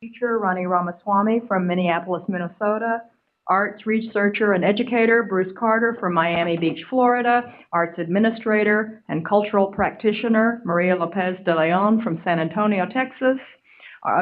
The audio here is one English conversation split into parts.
Teacher Ronnie Ramaswamy from Minneapolis, Minnesota. Arts researcher and educator Bruce Carter from Miami Beach, Florida. Arts administrator and cultural practitioner Maria Lopez de Leon from San Antonio, Texas.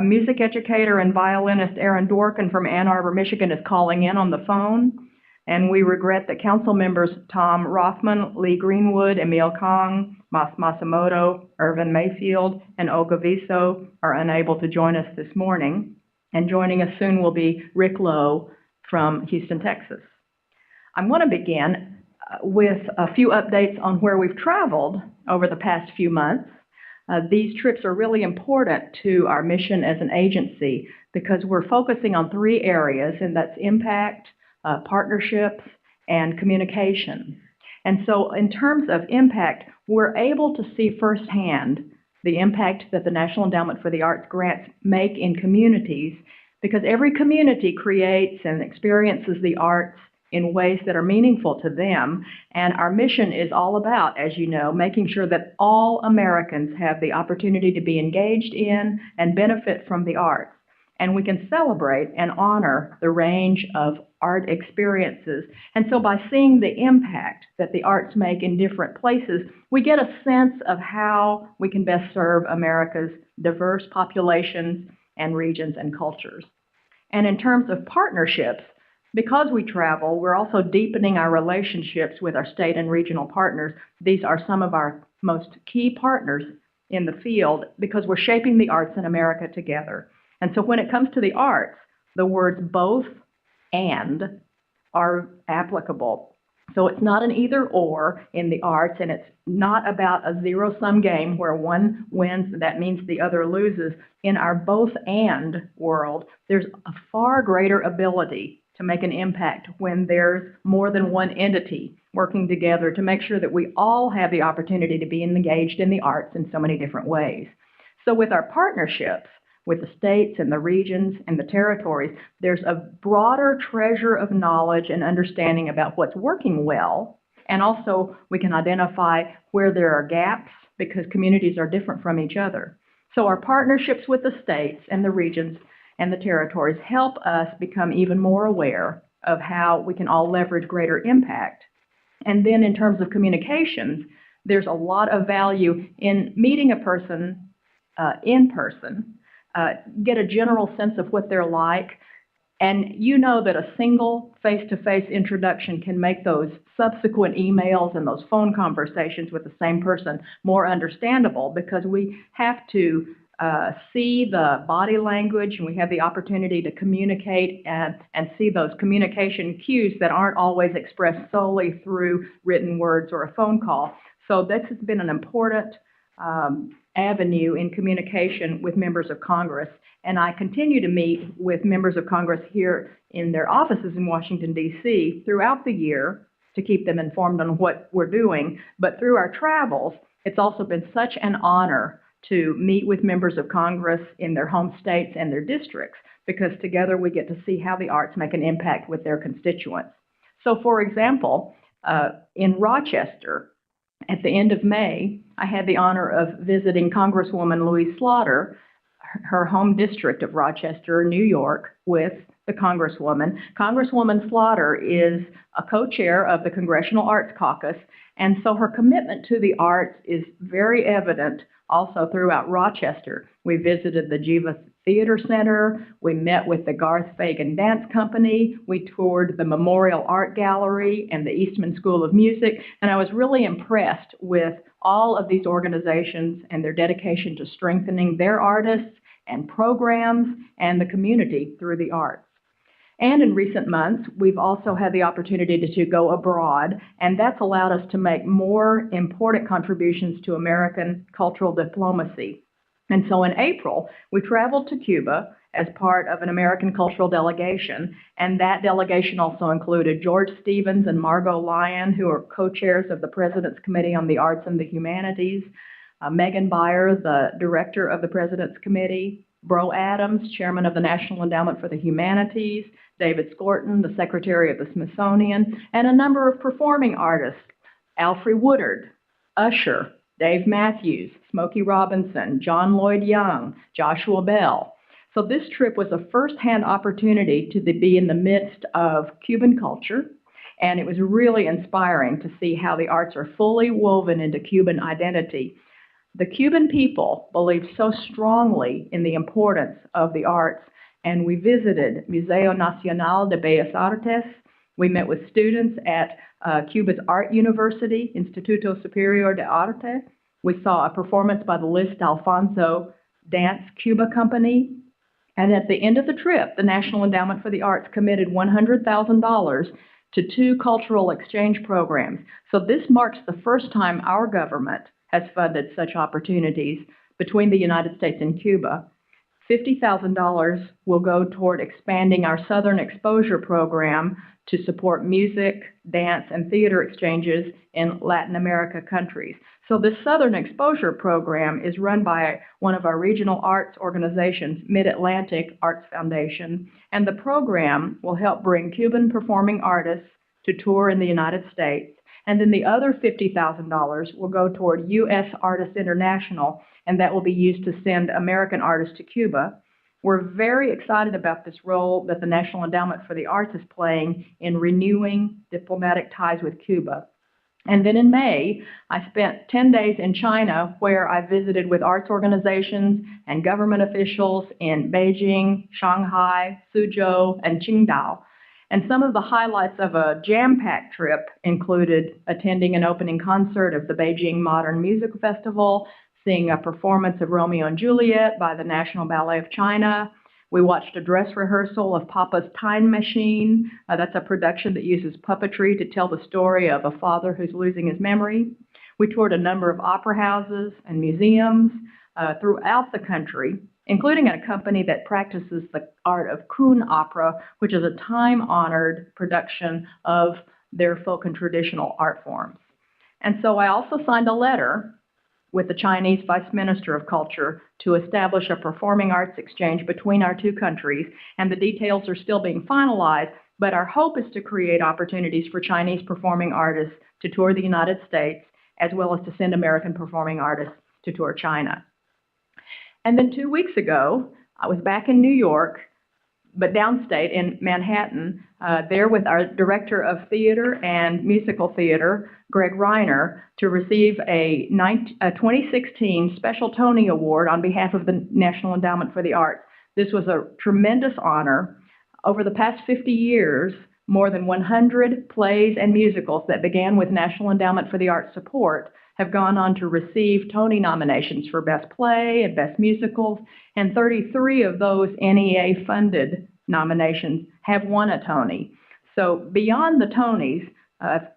Music educator and violinist Aaron Dworkin from Ann Arbor, Michigan is calling in on the phone. And we regret that council members Tom Rothman, Lee Greenwood, Emil Kong, Mas Masamoto, Irvin Mayfield, and Olga Viso are unable to join us this morning. And joining us soon will be Rick Lowe from Houston, Texas. I want to begin with a few updates on where we've traveled over the past few months. These trips are really important to our mission as an agency because we're focusing on three areas, and that's impact, partnerships, and communication. And so in terms of impact, we're able to see firsthand the impact that the National Endowment for the Arts grants make in communities, because every community creates and experiences the arts in ways that are meaningful to them. And our mission is all about, as you know, making sure that all Americans have the opportunity to be engaged in and benefit from the arts. And we can celebrate and honor the range of art experiences. And so by seeing the impact that the arts make in different places, we get a sense of how we can best serve America's diverse populations and regions and cultures. And in terms of partnerships, because we travel, we're also deepening our relationships with our state and regional partners. These are some of our most key partners in the field because we're shaping the arts in America together. And so when it comes to the arts, the words both and are applicable. So it's not an either or in the arts, and it's not about a zero-sum game where one wins and that means the other loses. In our both and world, there's a far greater ability to make an impact when there's more than one entity working together to make sure that we all have the opportunity to be engaged in the arts in so many different ways. So with our partnerships with the states and the regions and the territories, there's a broader treasure of knowledge and understanding about what's working well. And also we can identify where there are gaps because communities are different from each other. So our partnerships with the states and the regions and the territories help us become even more aware of how we can all leverage greater impact. And then in terms of communications, there's a lot of value in meeting a person in person, get a general sense of what they're like. And you know that a single face-to-face introduction can make those subsequent emails and those phone conversations with the same person more understandable because we have to see the body language, and we have the opportunity to communicate and see those communication cues that aren't always expressed solely through written words or a phone call. So this has been an important avenue in communication with members of Congress. And I continue to meet with members of Congress here in their offices in Washington, D.C. throughout the year to keep them informed on what we're doing. But through our travels, it's also been such an honor to meet with members of Congress in their home states and their districts, because together we get to see how the arts make an impact with their constituents. So for example, in Rochester, at the end of May, I had the honor of visiting Congresswoman Louise Slaughter, her home district of Rochester, New York, with the Congresswoman. Congresswoman Slaughter is a co-chair of the Congressional Arts Caucus, and so her commitment to the arts is very evident also throughout Rochester. We visited the Jiva Theater Center, we met with the Garth Fagan Dance Company, we toured the Memorial Art Gallery and the Eastman School of Music, and I was really impressed with all of these organizations and their dedication to strengthening their artists and programs and the community through the arts. And in recent months, we've also had the opportunity to go abroad, and that's allowed us to make more important contributions to American cultural diplomacy. And so in April, we traveled to Cuba as part of an American cultural delegation, and that delegation also included George Stevens and Margot Lyon, who are co-chairs of the President's Committee on the Arts and the Humanities, Megan Byer, the director of the President's Committee, Bro Adams, chairman of the National Endowment for the Humanities, David Scorton, the secretary of the Smithsonian, and a number of performing artists, Alfre Woodard, Usher, Dave Matthews, Smokey Robinson, John Lloyd Young, Joshua Bell. So this trip was a first-hand opportunity to be in the midst of Cuban culture, and it was really inspiring to see how the arts are fully woven into Cuban identity. The Cuban people believe so strongly in the importance of the arts, and we visited Museo Nacional de Bellas Artes. We met with students at Cuba's Art University, Instituto Superior de Arte. We saw a performance by the Liszt Alfonso Dance Cuba Company. And at the end of the trip, the National Endowment for the Arts committed $100,000 to 2 cultural exchange programs. So this marks the first time our government has funded such opportunities between the United States and Cuba. $50,000 will go toward expanding our Southern Exposure Program to support music, dance, and theater exchanges in Latin America countries. So this Southern Exposure Program is run by one of our regional arts organizations, Mid-Atlantic Arts Foundation, and the program will help bring Cuban performing artists to tour in the United States. And then the other $50,000 will go toward U.S. Artists International, and that will be used to send American artists to Cuba. We're very excited about this role that the National Endowment for the Arts is playing in renewing diplomatic ties with Cuba. And then in May, I spent 10 days in China, where I visited with arts organizations and government officials in Beijing, Shanghai, Suzhou, and Qingdao. And some of the highlights of a jam-packed trip included attending an opening concert of the Beijing Modern Music Festival, seeing a performance of Romeo and Juliet by the National Ballet of China. We watched a dress rehearsal of Papa's Time Machine. That's a production that uses puppetry to tell the story of a father who's losing his memory. We toured a number of opera houses and museums throughout the country, including a company that practices the art of Kun opera, which is a time-honored production of their folk and traditional art forms. And so I also signed a letter with the Chinese Vice Minister of Culture to establish a performing arts exchange between our 2 countries, and the details are still being finalized, but our hope is to create opportunities for Chinese performing artists to tour the United States, as well as to send American performing artists to tour China. And then 2 weeks ago, I was back in New York, but downstate in Manhattan, there with our Director of Theater and Musical Theater, Greg Reiner, to receive a 2016 Special Tony Award on behalf of the National Endowment for the Arts. This was a tremendous honor. Over the past 50 years, more than 100 plays and musicals that began with National Endowment for the Arts support have gone on to receive Tony nominations for Best Play and Best Musicals, and 33 of those NEA-funded nominations have won a Tony. So beyond the Tonys,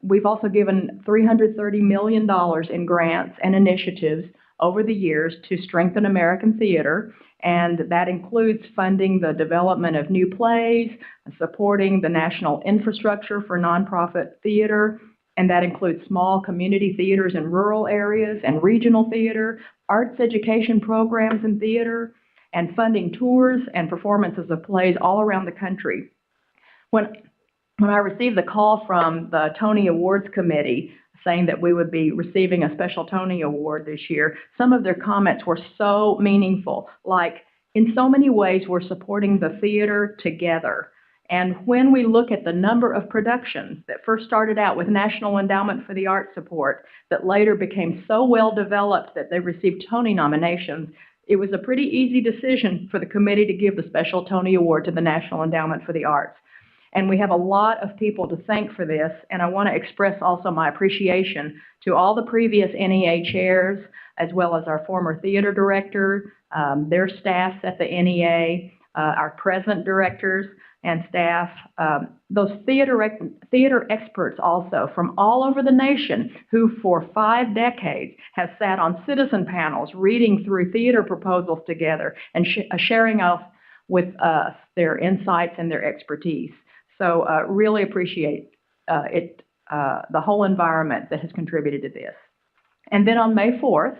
we've also given $330 million in grants and initiatives over the years to strengthen American theater, and that includes funding the development of new plays, supporting the national infrastructure for nonprofit theater, and that includes small community theaters in rural areas and regional theater, arts education programs in theater, and funding tours and performances of plays all around the country. When I received the call from the Tony Awards Committee saying that we would be receiving a special Tony Award this year, some of their comments were so meaningful, like, in so many ways, we're supporting the theater together. And when we look at the number of productions that first started out with National Endowment for the Arts support, that later became so well developed that they received Tony nominations, it was a pretty easy decision for the committee to give the special Tony Award to the National Endowment for the Arts. And we have a lot of people to thank for this, and I want to express also my appreciation to all the previous NEA chairs, as well as our former theater director, their staffs at the NEA, our present directors and staff, those theater experts also from all over the nation who for 5 decades have sat on citizen panels reading through theater proposals together and sharing with us their insights and their expertise. So really appreciate the whole environment that has contributed to this. And then on May 4th,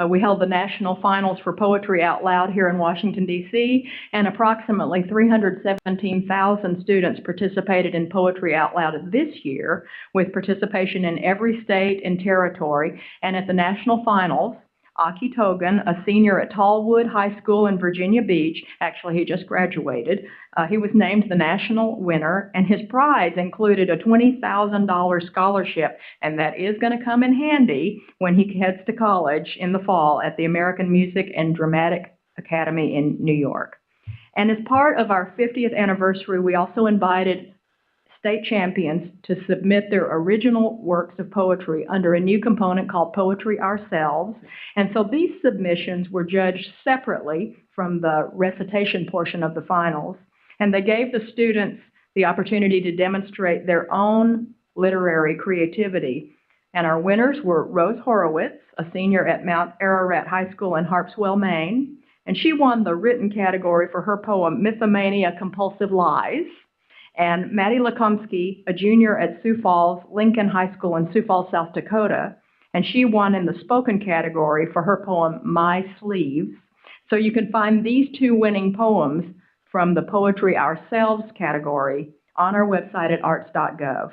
we held the National Finals for Poetry Out Loud here in Washington, D.C., and approximately 317,000 students participated in Poetry Out Loud this year, with participation in every state and territory. And at the National Finals, Aki Togan, a senior at Tallwood High School in Virginia Beach. Actually, he just graduated. He was named the national winner, and his prize included a $20,000 scholarship, and that is going to come in handy when he heads to college in the fall at the American Music and Dramatic Academy in New York. And as part of our 50th anniversary, we also invited state champions to submit their original works of poetry under a new component called Poetry Ourselves. And so these submissions were judged separately from the recitation portion of the finals. And they gave the students the opportunity to demonstrate their own literary creativity. And our winners were Rose Horowitz, a senior at Mount Ararat High School in Harpswell, Maine. And she won the written category for her poem, Mythomania Compulsive Lies. And Maddie Lakomsky, a junior at Sioux Falls Lincoln High School in Sioux Falls, South Dakota, and she won in the spoken category for her poem, My Sleeves. So you can find these two winning poems from the Poetry Ourselves category on our website at arts.gov.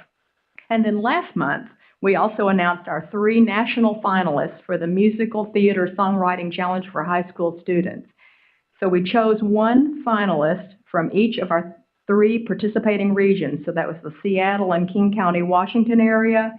And then last month, we also announced our 3 national finalists for the Musical Theater Songwriting Challenge for high school students. So we chose one finalist from each of our 3 participating regions. So that was the Seattle and King County, Washington area,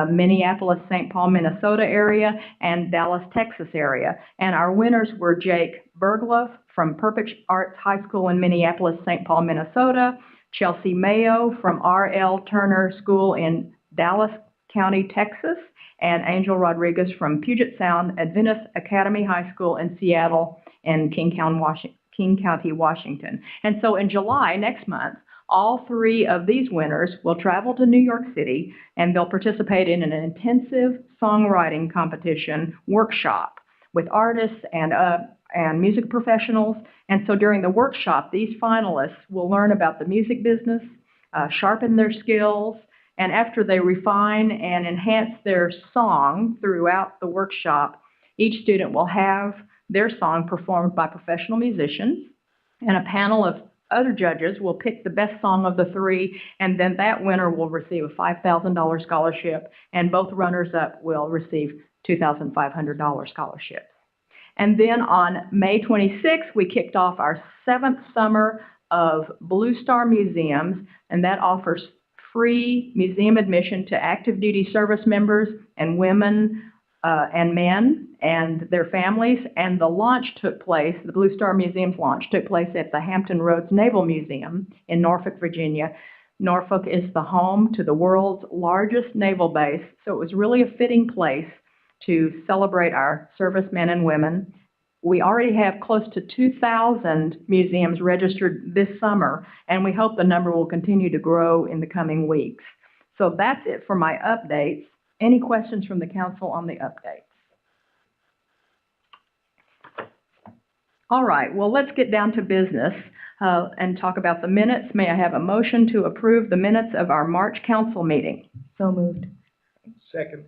Minneapolis, St. Paul, Minnesota area, and Dallas, Texas area. And our winners were Jake Bergloff from Perfect Arts High School in Minneapolis, St. Paul, Minnesota, Chelsea Mayo from R.L. Turner School in Dallas County, Texas, and Angel Rodriguez from Puget Sound Adventist Academy High School in Seattle and King County, Washington. And so in July, next month, all 3 of these winners will travel to New York City, and they'll participate in an intensive songwriting competition workshop with artists and music professionals. And so during the workshop, these finalists will learn about the music business, sharpen their skills, and after they refine and enhance their song throughout the workshop, each student will have their song performed by professional musicians, and a panel of other judges will pick the best song of the 3, and then that winner will receive a $5,000 scholarship, and both runners-up will receive $2,500 scholarships. And then on May 26th, we kicked off our 7th summer of Blue Star Museums, and that offers free museum admission to active duty service members and women and men and their families. And the launch took place, the Blue Star Museum's launch took place at the Hampton Roads Naval Museum in Norfolk, Virginia. Norfolk is the home to the world's largest naval base, so it was really a fitting place to celebrate our servicemen and women. We already have close to 2,000 museums registered this summer, and we hope the number will continue to grow in the coming weeks. So that's it for my updates. Any questions from the council on the updates? All right, well, let's get down to business and talk about the minutes. May I have a motion to approve the minutes of our March council meeting? So moved. Second.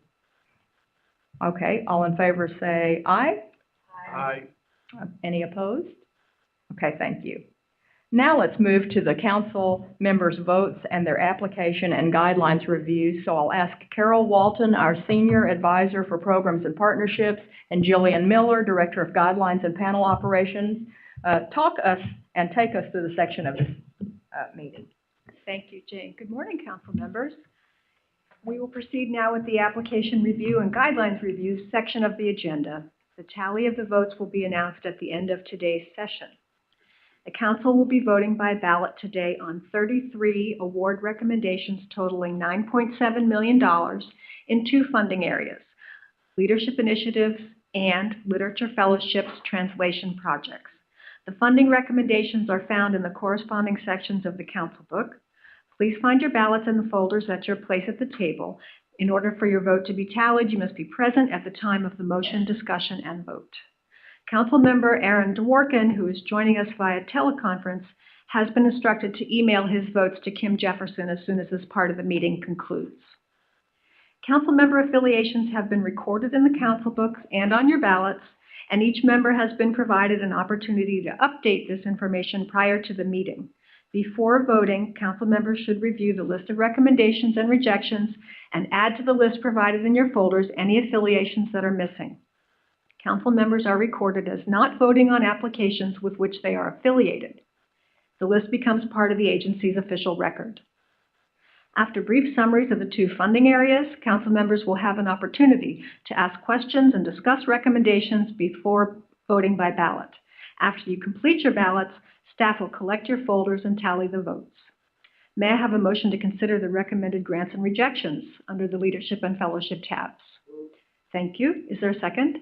Okay, all in favor say aye. Aye. Any opposed? Okay, thank you. Now let's move to the council members' votes and their application and guidelines reviews. So I'll ask Carol Walton, our Senior Advisor for Programs and Partnerships, and Jillian Miller, Director of Guidelines and Panel Operations, talk us and take us through the section of this meeting. Thank you, Jane. Good morning, council members. We will proceed now with the application review and guidelines review section of the agenda. The tally of the votes will be announced at the end of today's session. The council will be voting by ballot today on 33 award recommendations totaling $9.7 million in 2 funding areas: leadership initiatives and literature fellowships translation projects. The funding recommendations are found in the corresponding sections of the council book. Please find your ballots in the folders at your place at the table. In order for your vote to be tallied, you must be present at the time of the motion, discussion, and vote. Councilmember Aaron Dworkin, who is joining us via teleconference, has been instructed to email his votes to Kim Jefferson as soon as this part of the meeting concludes. Council member affiliations have been recorded in the council books and on your ballots, and each member has been provided an opportunity to update this information prior to the meeting. Before voting, council members should review the list of recommendations and rejections and add to the list provided in your folders any affiliations that are missing. Council members are recorded as not voting on applications with which they are affiliated. The list becomes part of the agency's official record. After brief summaries of the 2 funding areas, council members will have an opportunity to ask questions and discuss recommendations before voting by ballot. After you complete your ballots, staff will collect your folders and tally the votes. May I have a motion to consider the recommended grants and rejections under the Leadership and Fellowship tabs? Thank you. Is there a second?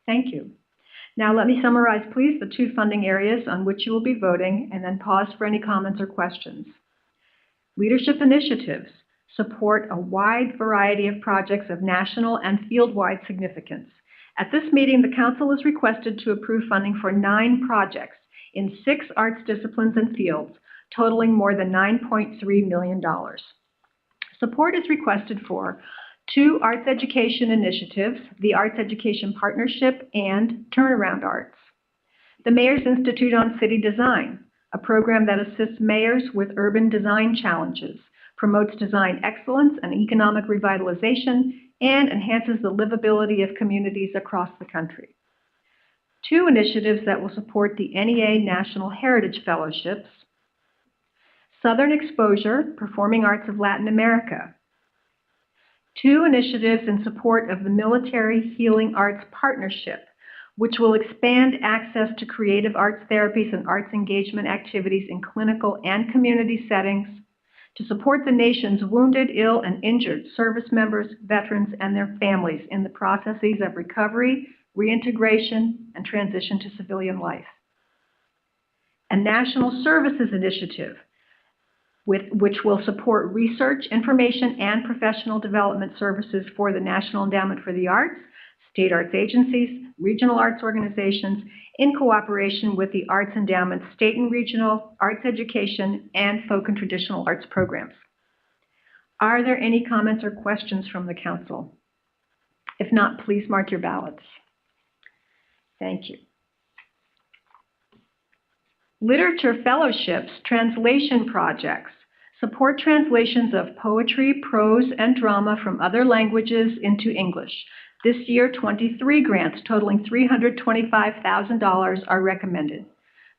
Thank you. Now let me summarize, please, the 2 funding areas on which you will be voting, and then pause for any comments or questions. Leadership initiatives support a wide variety of projects of national and field-wide significance. At this meeting, the Council is requested to approve funding for 9 projects in 6 arts disciplines and fields, totaling more than $9.3 million. Support is requested for 2 arts education initiatives, the Arts Education Partnership and Turnaround Arts. The Mayor's Institute on City Design, a program that assists mayors with urban design challenges, promotes design excellence and economic revitalization, and enhances the livability of communities across the country. 2 initiatives that will support the NEA National Heritage Fellowships, Southern Exposure, Performing Arts of Latin America. 2 initiatives in support of the Military Healing Arts Partnership, which will expand access to creative arts therapies and arts engagement activities in clinical and community settings to support the nation's wounded, ill, and injured service members, veterans, and their families in the processes of recovery, reintegration, and transition to civilian life. A National Services Initiative, which will support research, information, and professional development services for the National Endowment for the Arts, state arts agencies, regional arts organizations, in cooperation with the Arts Endowment state and regional arts education and folk and traditional arts programs. Are there any comments or questions from the Council? If not, please mark your ballots. Thank you. Literature Fellowships Translation Projects support translations of poetry, prose, and drama from other languages into English. This year, 23 grants totaling $325,000 are recommended.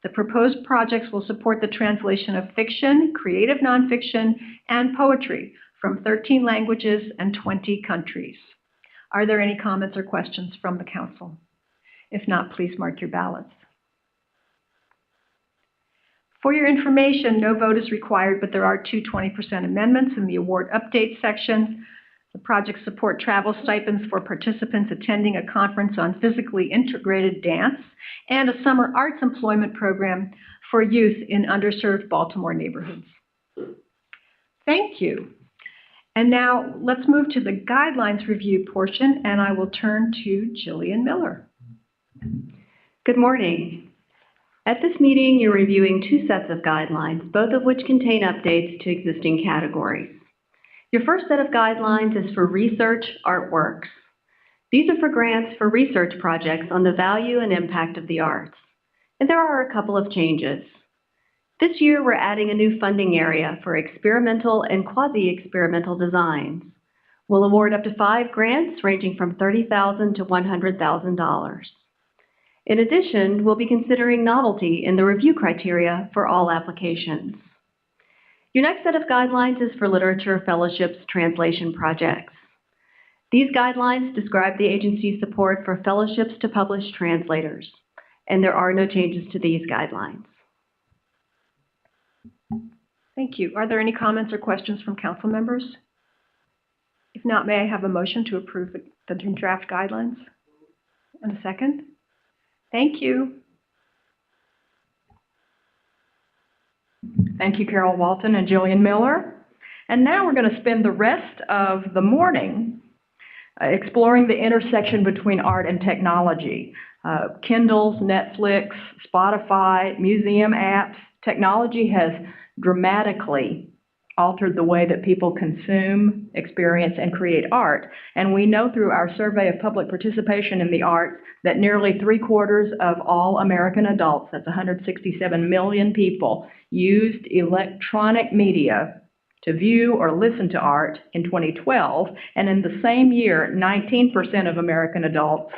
The proposed projects will support the translation of fiction, creative nonfiction, and poetry from 13 languages and 20 countries. Are there any comments or questions from the Council? If not, please mark your ballots. For your information, no vote is required, but there are 2 20% amendments in the award update section. The projects support travel stipends for participants attending a conference on physically integrated dance and a summer arts employment program for youth in underserved Baltimore neighborhoods. Thank you. And now let's move to the guidelines review portion, and I will turn to Jillian Miller. Good morning. At this meeting, you're reviewing 2 sets of guidelines, both of which contain updates to existing categories. Your first set of guidelines is for research artworks. These are for grants for research projects on the value and impact of the arts. And there are a couple of changes. This year, we're adding a new funding area for experimental and quasi-experimental designs. We'll award up to 5 grants ranging from $30,000 to $100,000. In addition, we'll be considering novelty in the review criteria for all applications. Your next set of guidelines is for Literature Fellowships translation projects. These guidelines describe the agency's support for fellowships to publish translators, and there are no changes to these guidelines. Thank you. Are there any comments or questions from Council members? If not, may I have a motion to approve the draft guidelines? And a second? Thank you. Thank you, Carol Walton and Jillian Miller. And now we're going to spend the rest of the morning exploring the intersection between art and technology. Kindles, Netflix, Spotify, museum apps. Technology has dramatically altered the way that people consume, experience, and create art. And we know through our survey of public participation in the arts that nearly 3/4 of all American adults, that's 167 million people, used electronic media to view or listen to art in 2012. And in the same year, 19% of American adults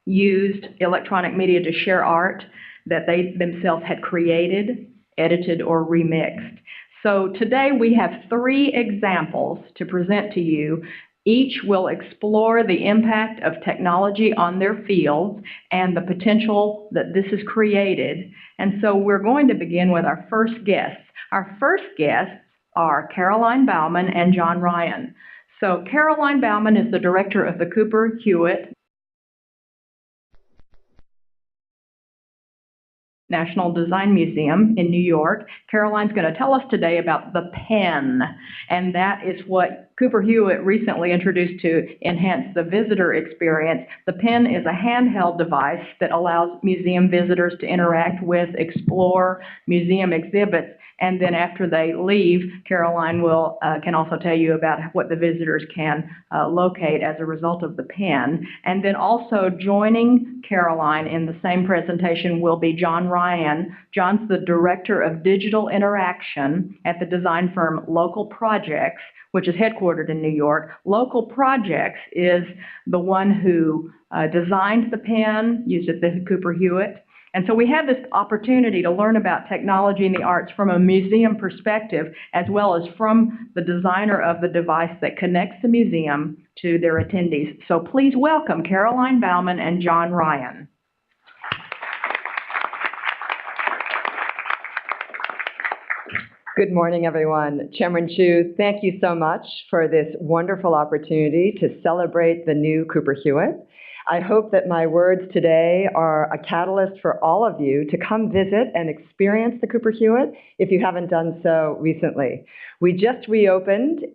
used electronic media to share art that they themselves had created, edited, or remixed. So today we have 3 examples to present to you. Each will explore the impact of technology on their fields and the potential that this has created. And so we're going to begin with our first guests. Our first guests are Caroline Baumann and John Ryan. So Caroline Baumann is the director of the Cooper-Hewitt National Design Museum in New York. Caroline's going to tell us today about the pen, and that is what Cooper-Hewitt recently introduced to enhance the visitor experience. The pen is a handheld device that allows museum visitors to interact with, explore museum exhibits, and then after they leave, Caroline can also tell you about what the visitors can locate as a result of the pen. And then also joining Caroline in the same presentation will be John Ryan. John's the Director of Digital Interaction at the design firm Local Projects, which is headquartered in New York. Local Projects is the one who designed the pen, used it at the Cooper-Hewitt. And so we have this opportunity to learn about technology and the arts from a museum perspective, as well as from the designer of the device that connects the museum to their attendees. So please welcome Caroline Baumann and John Ryan. Good morning, everyone. Chairman Chu, thank you so much for this wonderful opportunity to celebrate the new Cooper-Hewitt. I hope that my words today are a catalyst for all of you to come visit and experience the Cooper-Hewitt if you haven't done so recently. We just reopened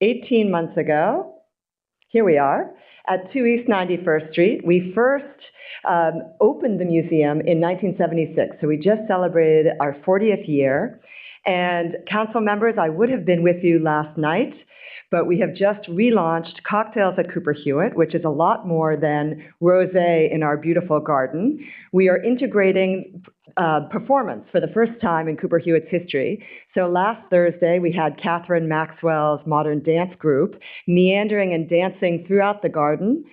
18 months ago. Here we are at 2 East 91st Street. We first opened the museum in 1976, so we just celebrated our 40th year. And council members, I would have been with you last night, but we have just relaunched Cocktails at Cooper-Hewitt, which is a lot more than rosé in our beautiful garden. We are integrating performance for the first time in Cooper-Hewitt's history. So last Thursday, we had Catherine Maxwell's modern dance group meandering and dancing throughout the garden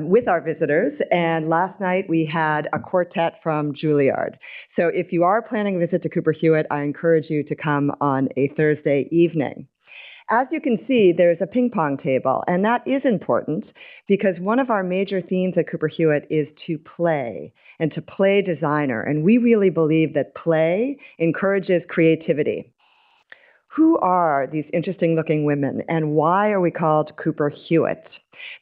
with our visitors. And last night, we had a quartet from Juilliard. So if you are planning a visit to Cooper-Hewitt, I encourage you to come on a Thursday evening. As you can see, there's a ping pong table, and that is important because one of our major themes at Cooper-Hewitt is to play and to play designer, and we really believe that play encourages creativity. Who are these interesting-looking women, and why are we called Cooper-Hewitt?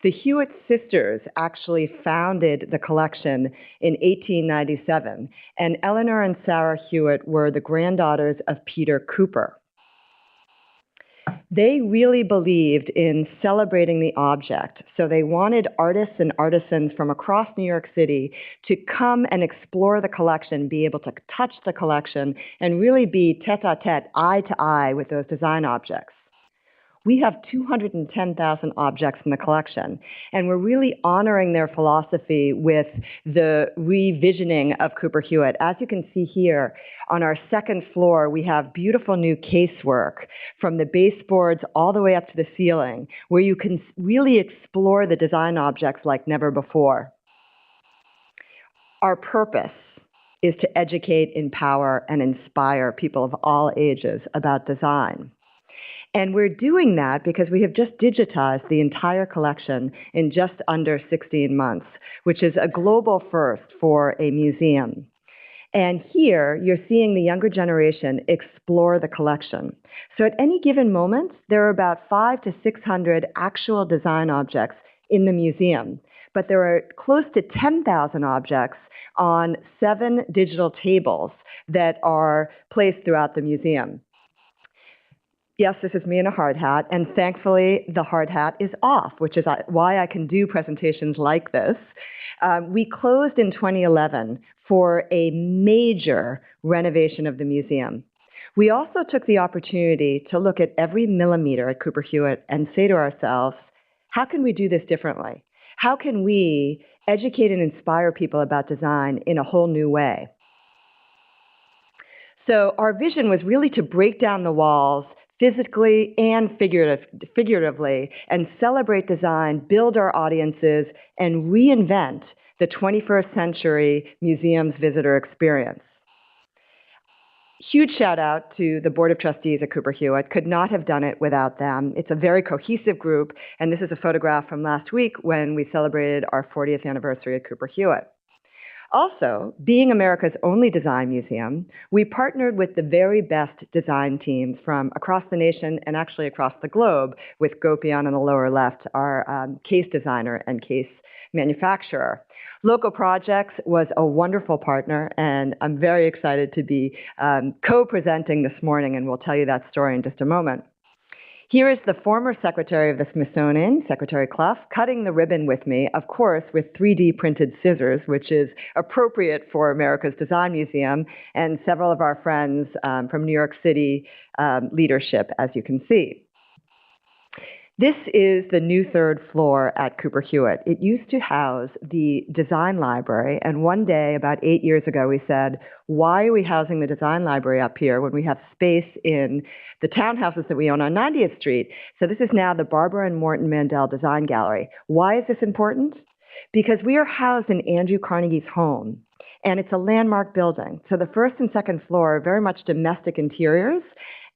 The Hewitt sisters actually founded the collection in 1897, and Eleanor and Sarah Hewitt were the granddaughters of Peter Cooper. They really believed in celebrating the object, so they wanted artists and artisans from across New York City to come and explore the collection, be able to touch the collection, and really be tete-a-tete, eye-to-eye with those design objects. We have 210,000 objects in the collection, and we're really honoring their philosophy with the revisioning of Cooper-Hewitt. As you can see here, on our second floor, we have beautiful new casework from the baseboards all the way up to the ceiling, where you can really explore the design objects like never before. Our purpose is to educate, empower, and inspire people of all ages about design. And we're doing that because we have just digitized the entire collection in just under 16 months, which is a global first for a museum. And here, you're seeing the younger generation explore the collection. So at any given moment, there are about 500 to 600 actual design objects in the museum, but there are close to 10,000 objects on 7 digital tables that are placed throughout the museum. Yes, this is me in a hard hat, and thankfully the hard hat is off, which is why I can do presentations like this. We closed in 2011 for a major renovation of the museum. We also took the opportunity to look at every millimeter at Cooper-Hewitt and say to ourselves, how can we do this differently? How can we educate and inspire people about design in a whole new way? So our vision was really to break down the walls physically and figuratively, and celebrate design, build our audiences, and reinvent the 21st Century Museums Visitor Experience. Huge shout out to the Board of Trustees at Cooper-Hewitt. Could not have done it without them. It's a very cohesive group, and this is a photograph from last week when we celebrated our 40th anniversary at Cooper-Hewitt. Also, being America's only design museum, we partnered with the very best design teams from across the nation and actually across the globe, with Gopion on the lower left, our case designer and case manufacturer. Local Projects was a wonderful partner, and I'm very excited to be co-presenting this morning, and we'll tell you that story in just a moment. Here is the former Secretary of the Smithsonian, Secretary Clough, cutting the ribbon with me, of course, with 3D printed scissors, which is appropriate for America's Design Museum, and several of our friends from New York City leadership, as you can see. This is the new third floor at Cooper-Hewitt. It used to house the design library, and one day, about 8 years ago, we said, why are we housing the design library up here when we have space in the townhouses that we own on 90th Street? So this is now the Barbara and Morton Mandel Design Gallery. Why is this important? Because we are housed in Andrew Carnegie's home, and it's a landmark building. So the first and second floor are very much domestic interiors,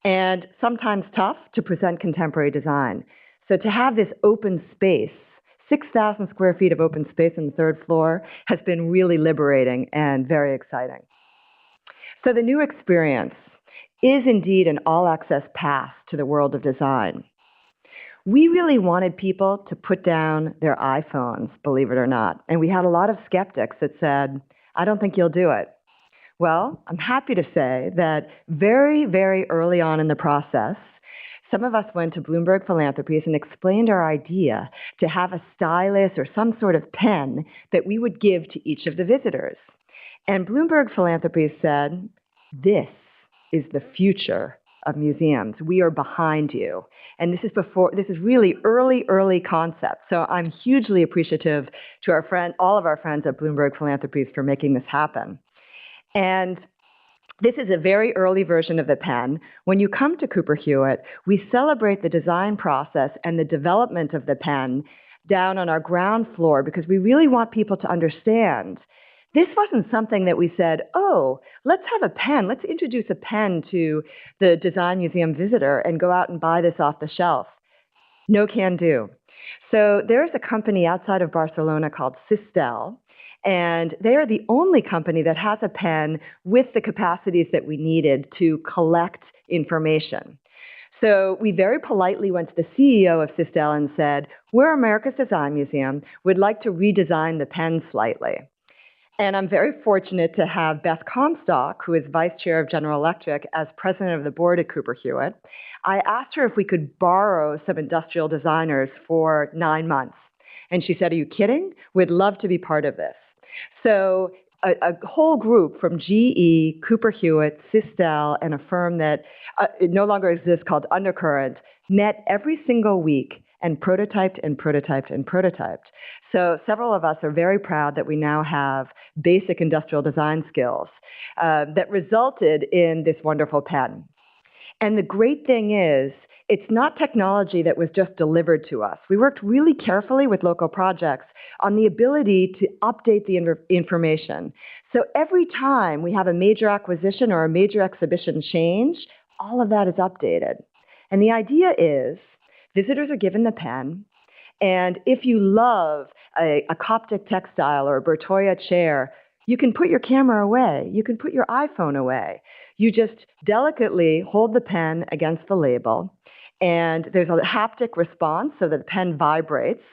and sometimes tough to present contemporary design. So to have this open space, 6,000 square feet of open space on the third floor, has been really liberating and very exciting. So the new experience is indeed an all-access path to the world of design. We really wanted people to put down their iPhones, believe it or not, and we had a lot of skeptics that said, I don't think you'll do it. Well, I'm happy to say that very, very early on in the process, some of us went to Bloomberg Philanthropies and explained our idea to have a stylus or some sort of pen that we would give to each of the visitors. And Bloomberg Philanthropies said, this is the future of museums. We are behind you. And this is really early concept. So I'm hugely appreciative to all of our friends at Bloomberg Philanthropies for making this happen. And this is a very early version of the pen. When you come to Cooper-Hewitt, we celebrate the design process and the development of the pen down on our ground floor because we really want people to understand this wasn't something that we said, oh, let's have a pen. Let's introduce a pen to the design museum visitor and go out and buy this off the shelf. No can do. So there's a company outside of Barcelona called Sistel, and they are the only company that has a pen with the capacities that we needed to collect information. So we very politely went to the CEO of Sistel and said, we're America's Design Museum, would like to redesign the pen slightly. And I'm very fortunate to have Beth Comstock, who is Vice Chair of General Electric, as President of the Board at Cooper-Hewitt. I asked her if we could borrow some industrial designers for 9 months. And she said, are you kidding? We'd love to be part of this. So a whole group from GE, Cooper-Hewitt, Sistel, and a firm that it no longer exists called Undercurrent, met every single week and prototyped and prototyped and prototyped. So several of us are very proud that we now have basic industrial design skills that resulted in this wonderful pen. And the great thing is, it's not technology that was just delivered to us. We worked really carefully with local projects on the ability to update the information. So every time we have a major acquisition or a major exhibition change, all of that is updated. And the idea is, visitors are given the pen, and if you love a Coptic textile or a Bertoia chair, you can put your camera away. You can put your iPhone away. You just delicately hold the pen against the label, and there's a haptic response so that the pen vibrates,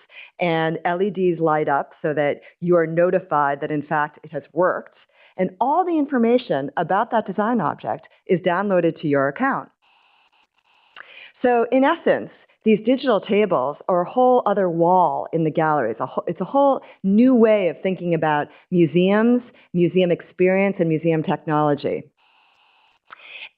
and LEDs light up so that you are notified that, in fact, it has worked. And all the information about that design object is downloaded to your account. So in essence, these digital tables are a whole other wall in the gallery. It's a whole new way of thinking about museums, museum experience, and museum technology.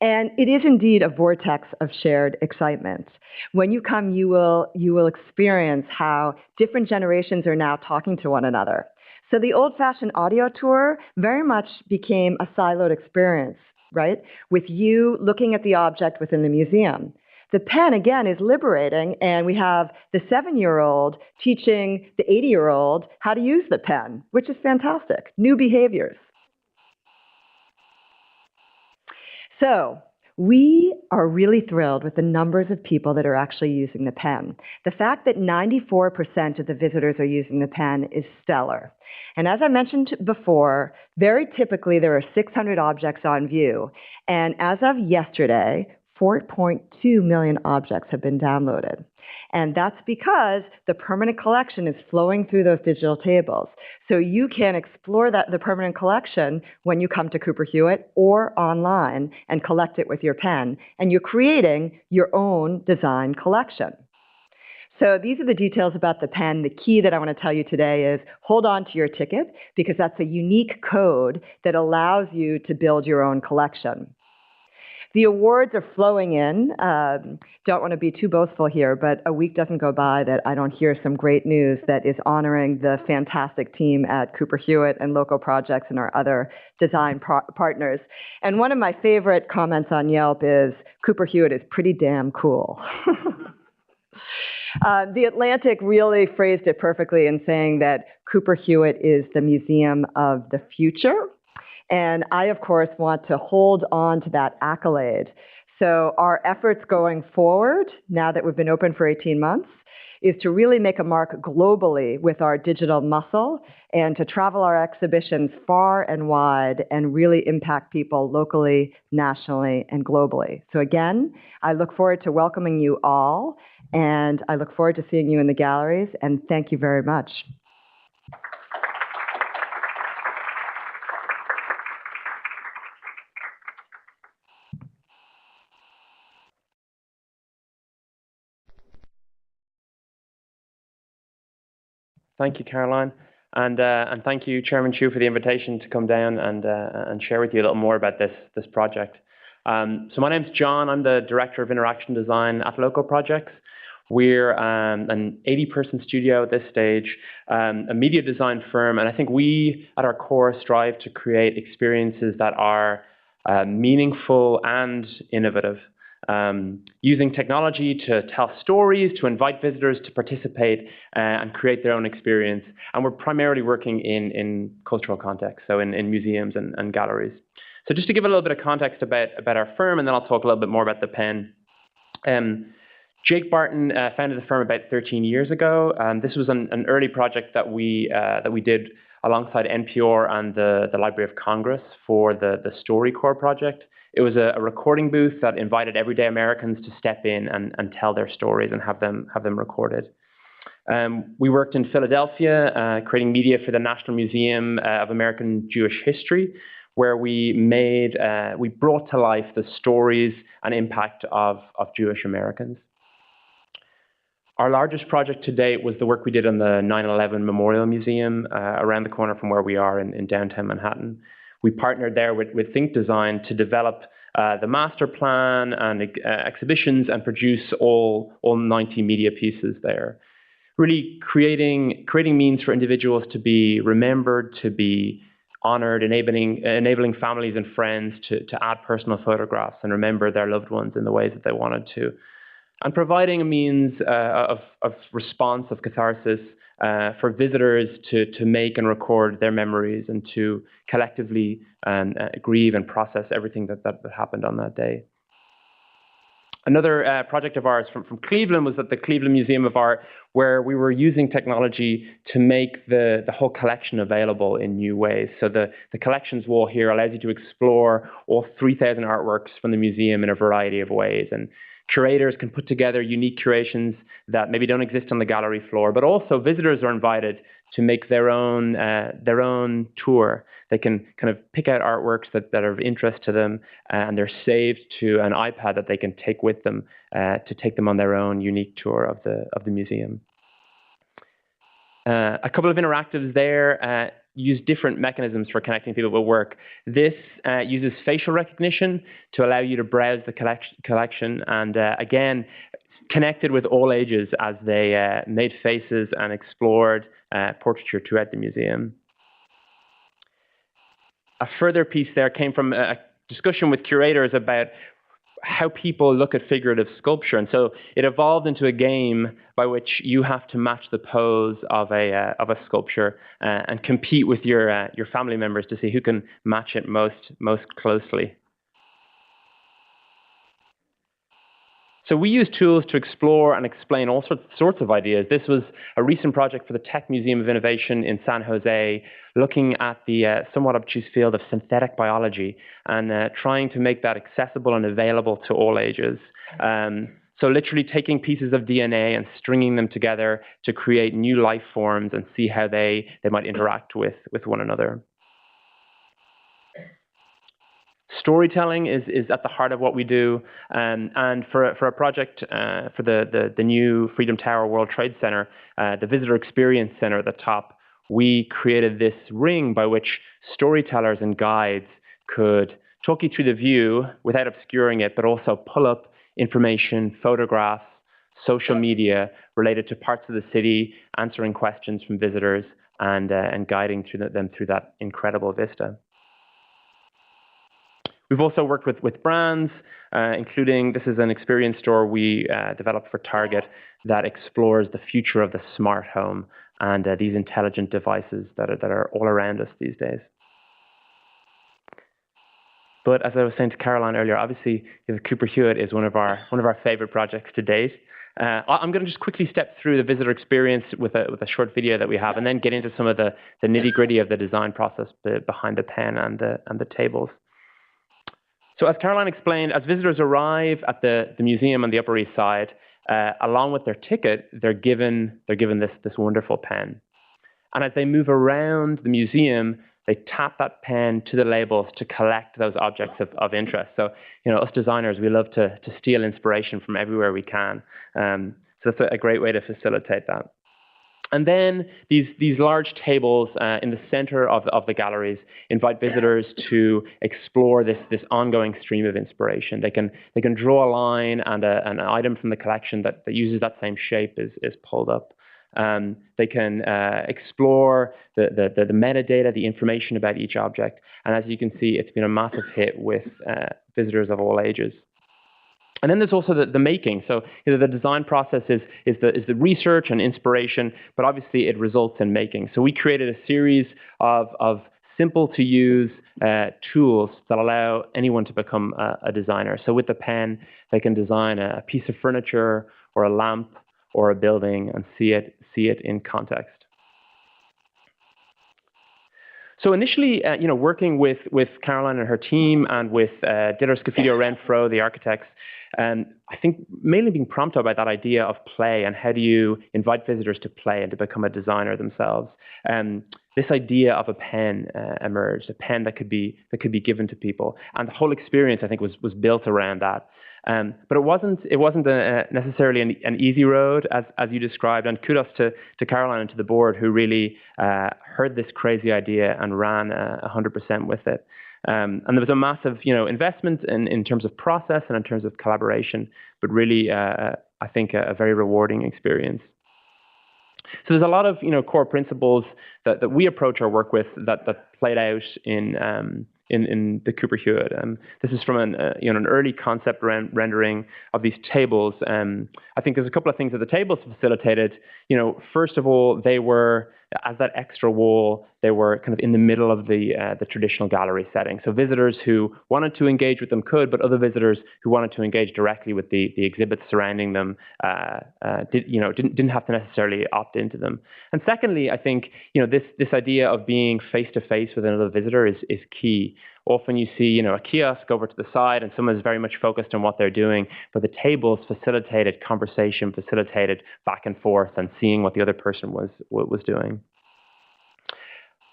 And it is indeed a vortex of shared excitement. When you come, you will experience how different generations are now talking to one another. So the old-fashioned audio tour very much became a siloed experience, right? With you looking at the object within the museum. The pen, again, is liberating, and we have the 7-year-old teaching the 80-year-old how to use the pen, which is fantastic. New behaviors. So we are really thrilled with the numbers of people that are actually using the pen. The fact that 94% of the visitors are using the pen is stellar. And as I mentioned before, very typically there are 600 objects on view. And as of yesterday, 4.2 million objects have been downloaded. And that's because the permanent collection is flowing through those digital tables. So you can explore the permanent collection when you come to Cooper-Hewitt or online and collect it with your pen. And you're creating your own design collection. So these are the details about the pen. The key that I want to tell you today is hold on to your ticket, because that's a unique code that allows you to build your own collection. The awards are flowing in. Don't want to be too boastful here, but a week doesn't go by that I don't hear some great news that is honoring the fantastic team at Cooper-Hewitt and local projects and our other design partners. And one of my favorite comments on Yelp is, Cooper-Hewitt is pretty damn cool. The Atlantic really phrased it perfectly in saying that Cooper-Hewitt is the museum of the future. And I, of course, want to hold on to that accolade. So our efforts going forward, now that we've been open for 18 months, is to really make a mark globally with our digital muscle and to travel our exhibitions far and wide and really impact people locally, nationally, and globally. So again, I look forward to welcoming you all, and I look forward to seeing you in the galleries, and thank you very much. Thank you, Caroline. And thank you, Chairman Chu, for the invitation to come down and share with you a little more about this project. So my name's John. I'm the Director of Interaction Design at Local Projects. We're an 80-person studio at this stage, a media design firm, and I think we, at our core, strive to create experiences that are meaningful and innovative. Using technology to tell stories, to invite visitors to participate and create their own experience. And we're primarily working in cultural context, so in museums and galleries. So just to give a little bit of context about our firm, and then I'll talk a little bit more about the pen. Jake Barton founded the firm about 13 years ago. This was an early project that we did alongside NPR and the Library of Congress for the StoryCorps project. It was a recording booth that invited everyday Americans to step in and tell their stories and have them recorded. We worked in Philadelphia, creating media for the National Museum of American Jewish History, where we brought to life the stories and impact of Jewish Americans. Our largest project to date was the work we did on the 9/11 Memorial Museum around the corner from where we are in downtown Manhattan. We partnered there with Think Design to develop the master plan and exhibitions and produce all 90 media pieces there. Really creating means for individuals to be remembered, to be honored, enabling families and friends to add personal photographs and remember their loved ones in the ways that they wanted to. And providing a means of response, of catharsis, for visitors to make and record their memories and to collectively grieve and process everything that happened on that day. Another project of ours from Cleveland was at the Cleveland Museum of Art, where we were using technology to make the whole collection available in new ways. So the collections wall here allows you to explore all 3,000 artworks from the museum in a variety of ways. And curators can put together unique curations that maybe don't exist on the gallery floor, but also visitors are invited to make their own tour. They can kind of pick out artworks that are of interest to them, and they're saved to an iPad that they can take with them to take them on their own unique tour of the museum. A couple of interactives there use different mechanisms for connecting people with work. This uses facial recognition to allow you to browse the collection and again, connected with all ages as they made faces and explored portraiture throughout the museum. A further piece there came from a discussion with curators about how people look at figurative sculpture. And so it evolved into a game by which you have to match the pose of a sculpture and compete with your family members to see who can match it most closely. So we use tools to explore and explain all sorts of ideas. This was a recent project for the Tech Museum of Innovation in San Jose, looking at the somewhat obtuse field of synthetic biology and trying to make that accessible and available to all ages. So literally taking pieces of DNA and stringing them together to create new life forms and see how they might interact with one another. Storytelling is at the heart of what we do, and for a project for the new Freedom Tower World Trade Center, the Visitor Experience Center at the top, we created this ring by which storytellers and guides could talk you through the view without obscuring it, but also pull up information, photographs, social media related to parts of the city, answering questions from visitors, and guiding them through that incredible vista. We've also worked with brands, including, this is an experience store we developed for Target that explores the future of the smart home and these intelligent devices that are all around us these days. But as I was saying to Caroline earlier, obviously the Cooper-Hewitt is one of our favorite projects to date. I'm going to just quickly step through the visitor experience with a short video that we have, and then get into some of the nitty-gritty of the design process behind the pen and the tables. So as Caroline explained, as visitors arrive at the museum on the Upper East Side, along with their ticket, they're given this wonderful pen. And as they move around the museum, they tap that pen to the labels to collect those objects of interest. So, you know, us designers, we love to steal inspiration from everywhere we can. So that's a great way to facilitate that. And then these large tables in the center of the galleries invite visitors to explore this ongoing stream of inspiration. They can draw a line, and an item from the collection that uses that same shape is pulled up. They can explore the metadata, the information about each object. And as you can see, it's been a massive hit with visitors of all ages. And then there's also the making. So, you know, the design process is the research and inspiration, but obviously it results in making. So we created a series of simple to use tools that allow anyone to become a designer. So with the pen, they can design a piece of furniture or a lamp or a building and see it in context. So initially, you know, working with Caroline and her team and with Diller Scofidio Renfro, the architects, I think mainly being prompted by that idea of play and how do you invite visitors to play and to become a designer themselves. This idea of a pen emerged, a pen that could be given to people, and the whole experience I think was built around that. But it wasn't necessarily an easy road as you described, and kudos to Caroline and to the board who really heard this crazy idea and ran 100% with it. And there was a massive, you know, investment in terms of process and in terms of collaboration, but really I think a very rewarding experience. So there's a lot of, you know, core principles that we approach our work with that played out in the Cooper-Hewitt. This is from an early concept rendering of these tables. I think there's a couple of things that the tables facilitated. You know, first of all, they were, as that extra wall, they were kind of in the middle of the traditional gallery setting. So visitors who wanted to engage with them could, but other visitors who wanted to engage directly with the exhibits surrounding them didn't have to necessarily opt into them. And secondly, I think, you know, this idea of being face to face with another visitor is key. Often you see, you know, a kiosk over to the side and someone is very much focused on what they're doing, but the tables facilitated conversation, facilitated back and forth and seeing what the other person was doing.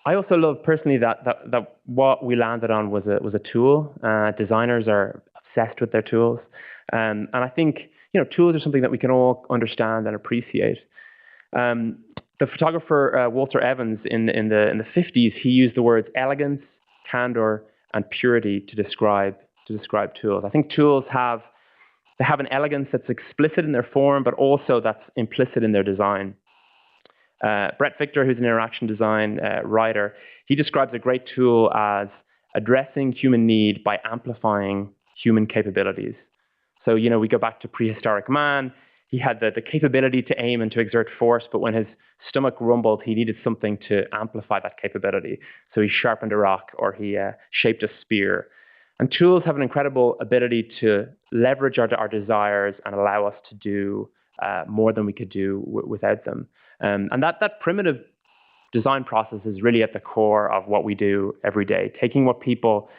I also love personally that what we landed on was a tool. Designers are obsessed with their tools, and I think, you know, tools are something that we can all understand and appreciate. The photographer Walter Evans in the 50s, he used the words elegance, candor, and purity to describe tools. I think tools have an elegance that's explicit in their form, but also that's implicit in their design. Brett Victor, who's an interaction design writer, he describes a great tool as addressing human need by amplifying human capabilities. So, we go back to prehistoric man. He had the capability to aim and to exert force, but when his stomach rumbled, he needed something to amplify that capability. So he sharpened a rock, or he shaped a spear. And tools have an incredible ability to leverage our desires and allow us to do more than we could do without them. And that primitive design process is really at the core of what we do every day, taking what people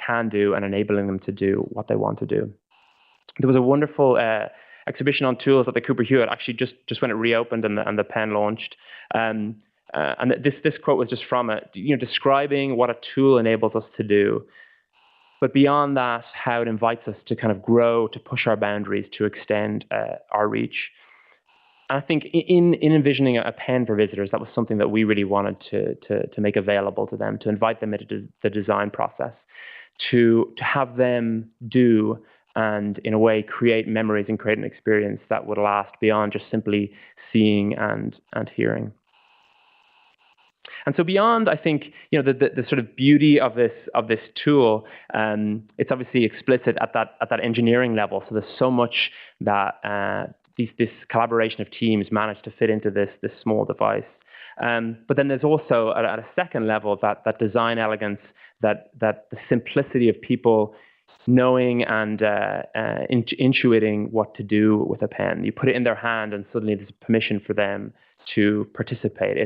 can do and enabling them to do what they want to do. There was a wonderful exhibition on tools at the Cooper-Hewitt, actually just when it reopened and the pen launched. And this quote was just from it, describing what a tool enables us to do. But beyond that, how it invites us to kind of grow, to push our boundaries, to extend our reach. And I think in envisioning a pen for visitors, that was something that we really wanted to make available to them, to invite them into the design process, to have them do and, in a way, create memories and create an experience that would last beyond just simply seeing and hearing. And so beyond, I think, the sort of beauty of this tool, it's obviously explicit at that engineering level. So there's so much that this collaboration of teams managed to fit into this small device. But then there's also at a second level that design elegance, that the simplicity of people knowing and intuiting what to do with a pen. You put it in their hand and suddenly there's permission for them to participate.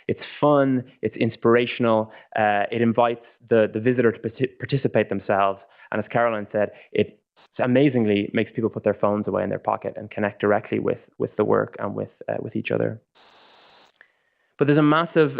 It's fun, it's inspirational, it invites the visitor to participate themselves. And as Caroline said, it amazingly makes people put their phones away in their pocket and connect directly with the work and with each other. But there's a massive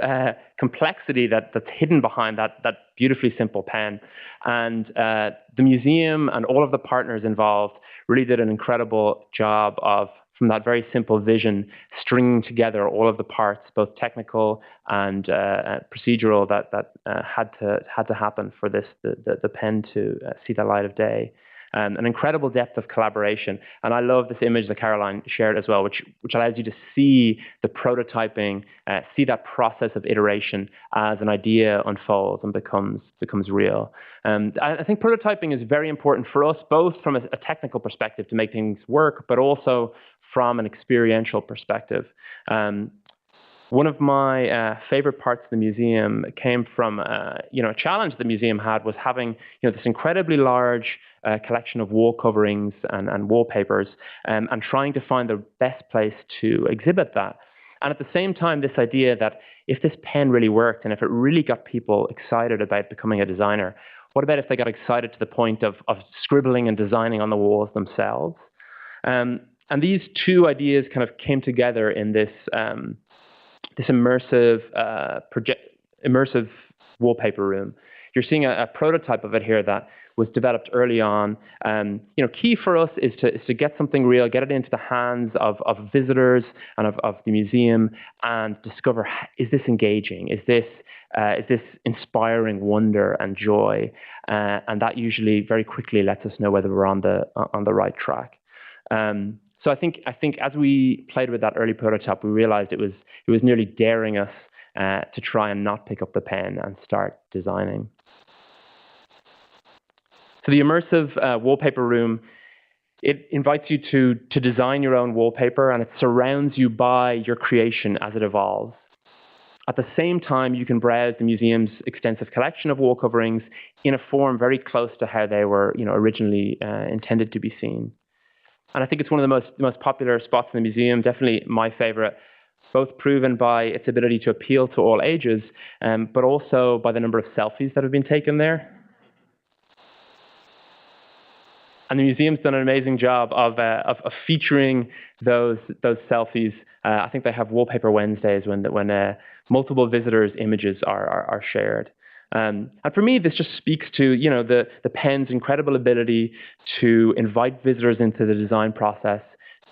complexity that's hidden behind that beautifully simple pen. And the museum and all of the partners involved really did an incredible job of, from that very simple vision, stringing together all of the parts, both technical and procedural, that had to happen for the pen to see the light of day. An incredible depth of collaboration. And I love this image that Caroline shared as well, which allows you to see the prototyping, see that process of iteration as an idea unfolds and becomes real. I think prototyping is very important for us, both from a technical perspective to make things work, but also from an experiential perspective. One of my favorite parts of the museum came from, a challenge the museum had was having, this incredibly large collection of wall coverings and wallpapers, and trying to find the best place to exhibit that. And at the same time, this idea that if this pen really worked and if it really got people excited about becoming a designer, what about if they got excited to the point of scribbling and designing on the walls themselves? And these two ideas kind of came together in this immersive wallpaper room. You're seeing a prototype of it here that was developed early on. Key for us is to get something real, get it into the hands of visitors and of the museum, and discover, is this engaging? Is this inspiring wonder and joy? And that usually very quickly lets us know whether we're on the right track. So I think as we played with that early prototype, we realized it was nearly daring us to try and not pick up the pen and start designing. So the immersive wallpaper room, it invites you to design your own wallpaper, and it surrounds you by your creation as it evolves. At the same time, you can browse the museum's extensive collection of wall coverings in a form very close to how they were, originally intended to be seen. And I think it's one of the most popular spots in the museum, definitely my favorite, both proven by its ability to appeal to all ages, but also by the number of selfies that have been taken there. And the museum's done an amazing job of featuring those selfies. I think they have Wallpaper Wednesdays when multiple visitors' images are shared. And for me, this just speaks to the pen's incredible ability to invite visitors into the design process,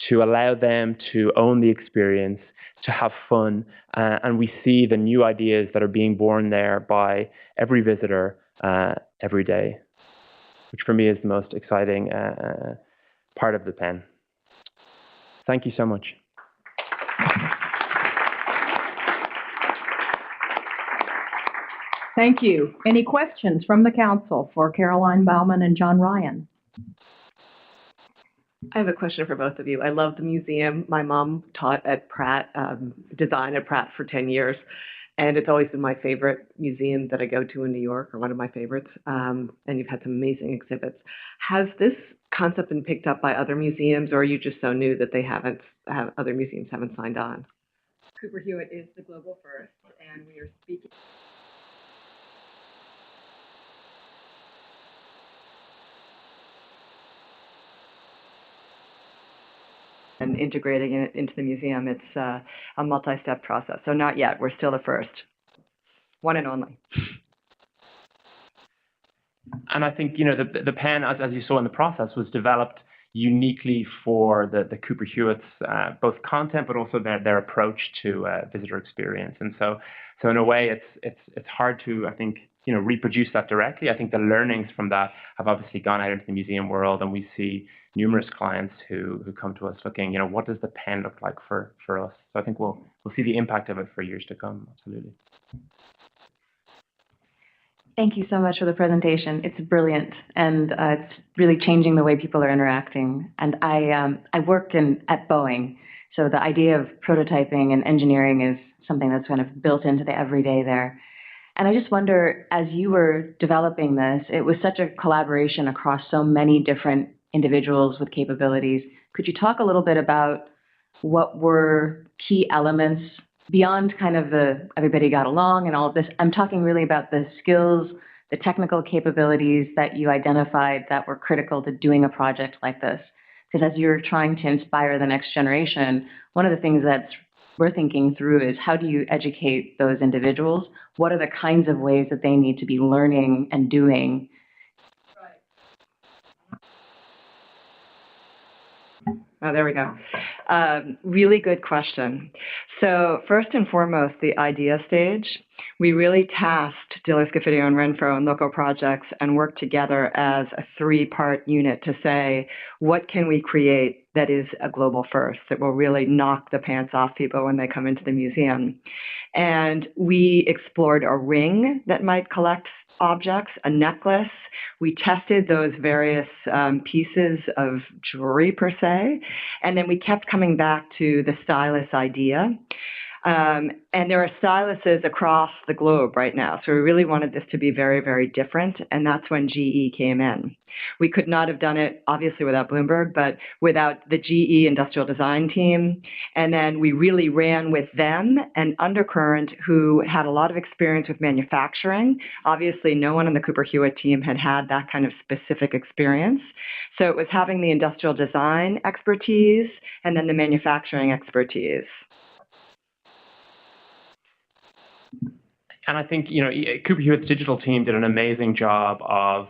to allow them to own the experience, to have fun, and we see the new ideas that are being born there by every visitor every day, which for me is the most exciting part of the pen. Thank you so much. Thank you. Any questions from the council for Caroline Baumann and John Ryan? I have a question for both of you. I love the museum. My mom taught at Pratt, design at Pratt for 10 years, and it's always been my favorite museum that I go to in New York, or one of my favorites. And you've had some amazing exhibits. Has this concept been picked up by other museums, or are you just so new that other museums haven't signed on? Cooper-Hewitt is the global first, and we are speaking and integrating it into the museum. It's a multi-step process. So not yet. We're still the first. One and only. And I think, the pen, as you saw in the process, was developed uniquely for the Cooper-Hewitts, both content, but also their approach to visitor experience. And so in a way, it's hard to, I think, reproduce that directly. I think the learnings from that have obviously gone out into the museum world, and we see numerous clients who come to us looking, what does the pen look like for us? So I think we'll see the impact of it for years to come. Absolutely. Thank you so much for the presentation. It's brilliant, and it's really changing the way people are interacting. And I worked at Boeing, so the idea of prototyping and engineering is something that's kind of built into the everyday there. And I just wonder, as you were developing this, it was such a collaboration across so many different individuals with capabilities. Could you talk a little bit about what were key elements beyond kind of the everybody got along and all of this? I'm talking really about the skills, the technical capabilities that you identified that were critical to doing a project like this. Because as you're trying to inspire the next generation, one of the things that we're thinking through is how do you educate those individuals? What are the kinds of ways that they need to be learning and doing? Oh, there we go. Really good question. So first and foremost, the idea stage. We really tasked Diller, Scofidio, and Renfro and local projects and worked together as a three-part unit to say, what can we create that is a global first, that will really knock the pants off people when they come into the museum? And we explored a ring that might collect objects, a necklace. We tested those various pieces of jewelry per se, and then we kept coming back to the stylus idea. And there are styluses across the globe right now, so we really wanted this to be very, very different, and that's when GE came in. We could not have done it, obviously, without Bloomberg, but without the GE industrial design team. And then we really ran with them and Undercurrent, who had a lot of experience with manufacturing. Obviously, no one on the Cooper-Hewitt team had that kind of specific experience. So it was having the industrial design expertise and then the manufacturing expertise. And I think, Cooper-Hewitt's digital team did an amazing job of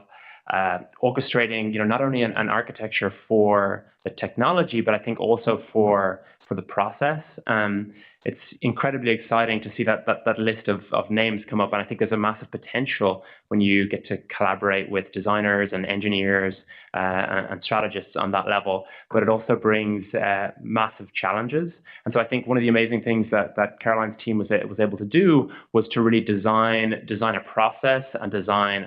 orchestrating, not only an architecture for the technology, but I think also for the process. It's incredibly exciting to see that list of names come up, and I think there's a massive potential when you get to collaborate with designers and engineers and strategists on that level. But it also brings massive challenges, and so I think one of the amazing things that Caroline's team was able to do was to really design a process and design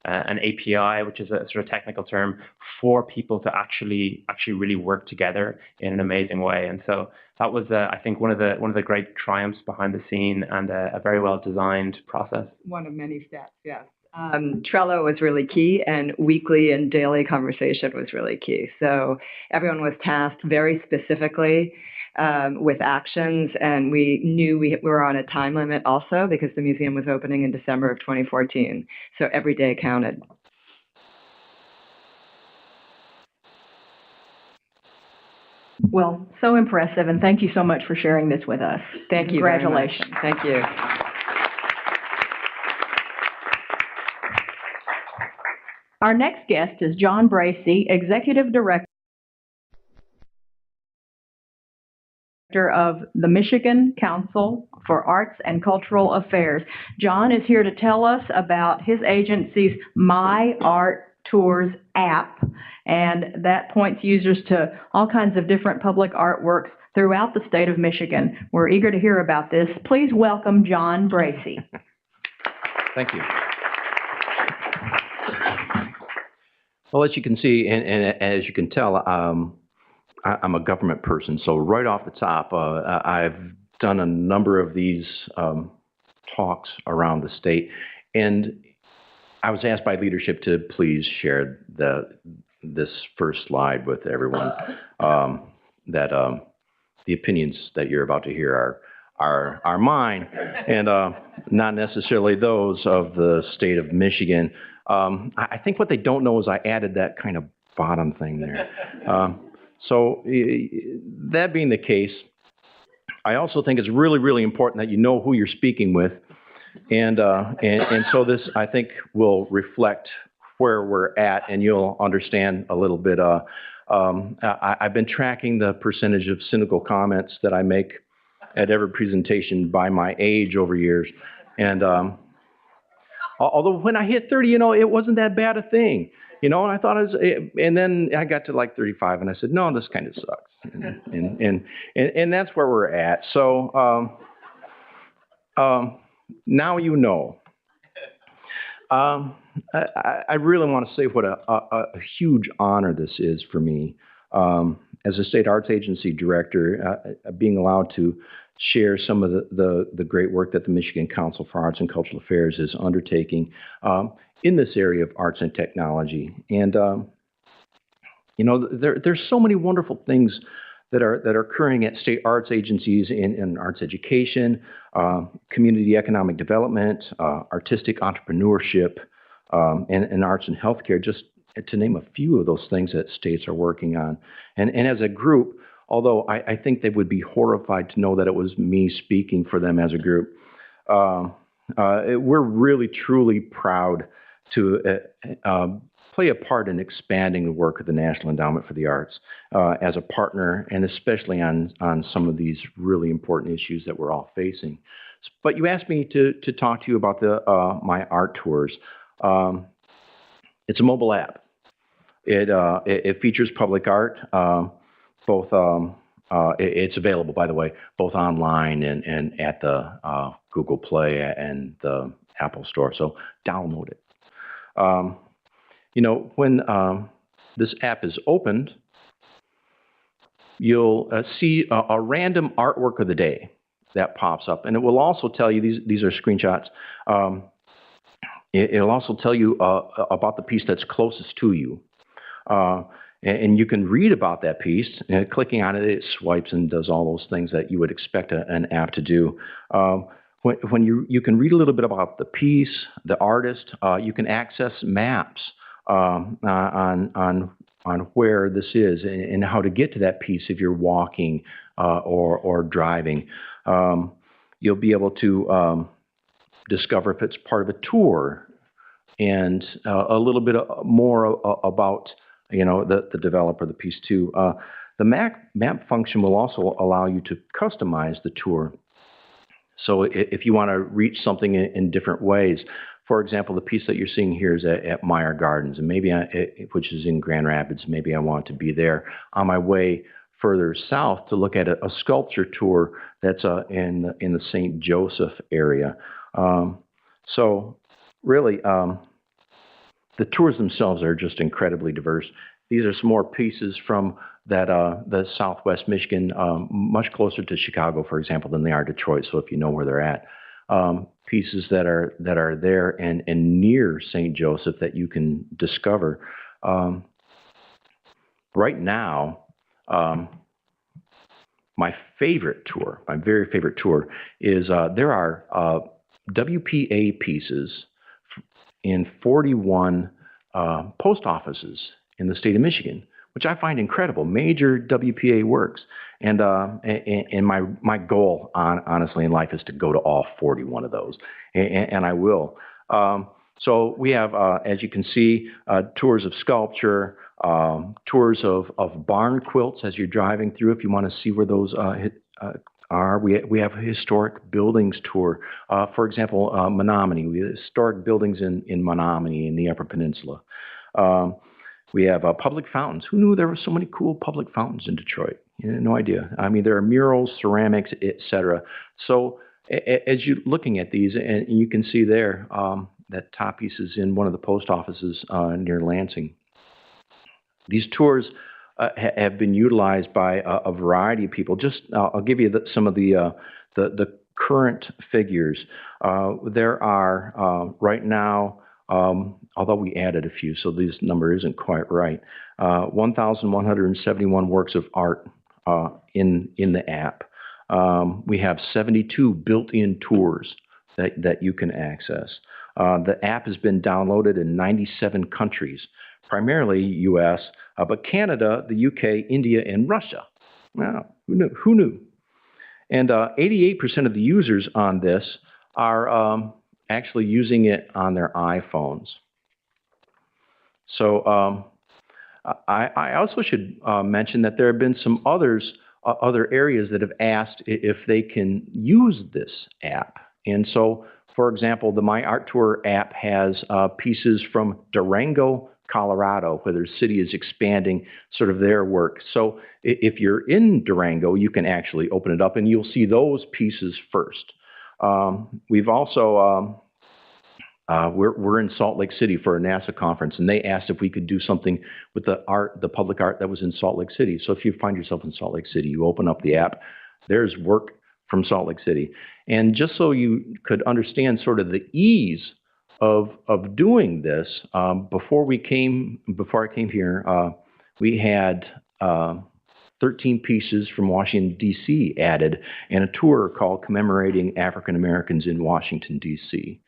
an API, which is a sort of technical term, for people to actually really work together in an amazing way. And so that was, I think, one of the great triumphs behind the scene, and a very well designed process. One of many steps, yes. Trello was really key, and weekly and daily conversation was really key. So everyone was tasked very specifically with actions, and we knew we were on a time limit also because the museum was opening in December of 2014. So every day counted. Well, so impressive, and thank you so much for sharing this with us. Thank you. Congratulations. Very much. Thank you. Our next guest is John Bracey, Executive Director of the Michigan Council for Arts and Cultural Affairs. John is here to tell us about his agency's My Art Tours app, and that points users to all kinds of different public artworks throughout the state of Michigan. We're eager to hear about this. Please welcome John Bracey. Thank you. Well, as you can see, and as you can tell, I'm a government person, so right off the top, I've done a number of these talks around the state, and I was asked by leadership to please share this first slide with everyone, that the opinions that you're about to hear are mine, and not necessarily those of the state of Michigan. I think what they don't know is I added that kind of bottom thing there. So that being the case, I also think it's really, really important that you know who you're speaking with. And so this, I think, will reflect where we're at, and you'll understand a little bit. I've been tracking the percentage of cynical comments that I make at every presentation by my age over years. And although when I hit 30, it wasn't that bad a thing. And I thought it was, and then I got to like 35, and I said, no, this kind of sucks. And that's where we're at. So now you know. I really want to say what a huge honor this is for me. As a state arts agency director, being allowed to share some of the great work that the Michigan Council for Arts and Cultural Affairs is undertaking in this area of arts and technology. And, there's so many wonderful things that are occurring at state arts agencies in arts education, community economic development, artistic entrepreneurship, and arts and healthcare, just to name a few of those things that states are working on. And as a group, although I think they would be horrified to know that it was me speaking for them as a group, we're really, truly proud to play a part in expanding the work of the National Endowment for the Arts as a partner, and especially on some of these really important issues that we're all facing. But you asked me to talk to you about my art tours. It's a mobile app. It features public art, both. It's available, by the way, both online and at the Google Play and the Apple Store. So download it. When this app is opened, you'll see a random artwork of the day that pops up, and it will also tell you, these are screenshots, it'll also tell you about the piece that's closest to you. And you can read about that piece, and clicking on it, it swipes and does all those things that you would expect an app to do. When you can read a little bit about the piece, the artist, you can access maps on where this is and how to get to that piece if you're walking or driving. You'll be able to discover if it's part of a tour, and a little bit more about the developer of the piece too. The map function will also allow you to customize the tour. So if you want to reach something in different ways, for example, the piece that you're seeing here is at Meyer Gardens, and maybe which is in Grand Rapids. Maybe I want to be there on my way further south to look at a sculpture tour that's in the St. Joseph area. So really, the tours themselves are just incredibly diverse. These are some more pieces from the Southwest Michigan, much closer to Chicago, for example, than they are Detroit. So if you know where they're at, pieces that are there and near St. Joseph that you can discover. Right now, my favorite tour, my very favorite tour, is there are WPA pieces in 41 post offices in the state of Michigan, which I find incredible. Major WPA works, and my goal, honestly, in life is to go to all 41 of those, and I will. So we have, as you can see, tours of sculpture, tours of barn quilts as you're driving through. If you want to see where those are, we have a historic buildings tour. For example, Menominee. We have historic buildings in Menominee in the Upper Peninsula. We have public fountains. Who knew there were so many cool public fountains in Detroit? No idea. I mean, there are murals, ceramics, etc. So as you're looking at these, and you can see there that top piece is in one of the post offices near Lansing. These tours have been utilized by a variety of people. Just I'll give you some of the current figures. There are right now, although we added a few, so this number isn't quite right, 1,171 works of art in the app. We have 72 built-in tours that you can access. The app has been downloaded in 97 countries, primarily U.S., but Canada, the UK, India, and Russia. Wow, who knew? And 88% of the users on this are actually using it on their iPhones. So I also should mention that there have been some other areas that have asked if they can use this app. And so, for example, the My Art Tour app has pieces from Durango, Colorado, where their city is expanding sort of their work. So if you're in Durango, you can actually open it up and you'll see those pieces first. We've also, we're in Salt Lake City for a NASA conference, and they asked if we could do something with the public art that was in Salt Lake City. So if you find yourself in Salt Lake City, you open up the app, there's work from Salt Lake City. And just so you could understand sort of the ease of doing this, before I came here, we had 13 pieces from Washington, D.C. added, and a tour called Commemorating African Americans in Washington, D.C.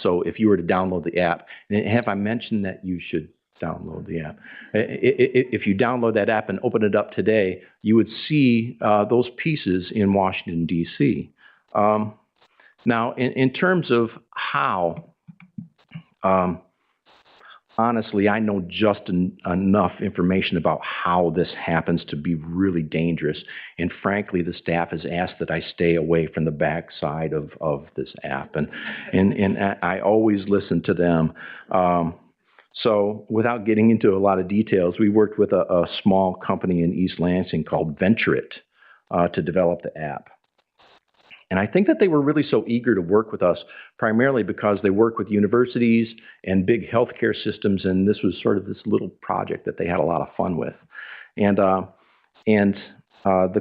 So if you were to download the app, and have I mentioned that you should download the app? If you download that app and open it up today, you would see those pieces in Washington, D.C. Now, in terms of how, honestly, I know just enough information about how this happens to be really dangerous. And frankly, the staff has asked that I stay away from the backside of this app. And I always listen to them. So without getting into a lot of details, we worked with a small company in East Lansing called Venture It to develop the app. And I think that they were really so eager to work with us, primarily because they work with universities and big healthcare systems, and this was sort of this little project that they had a lot of fun with. And the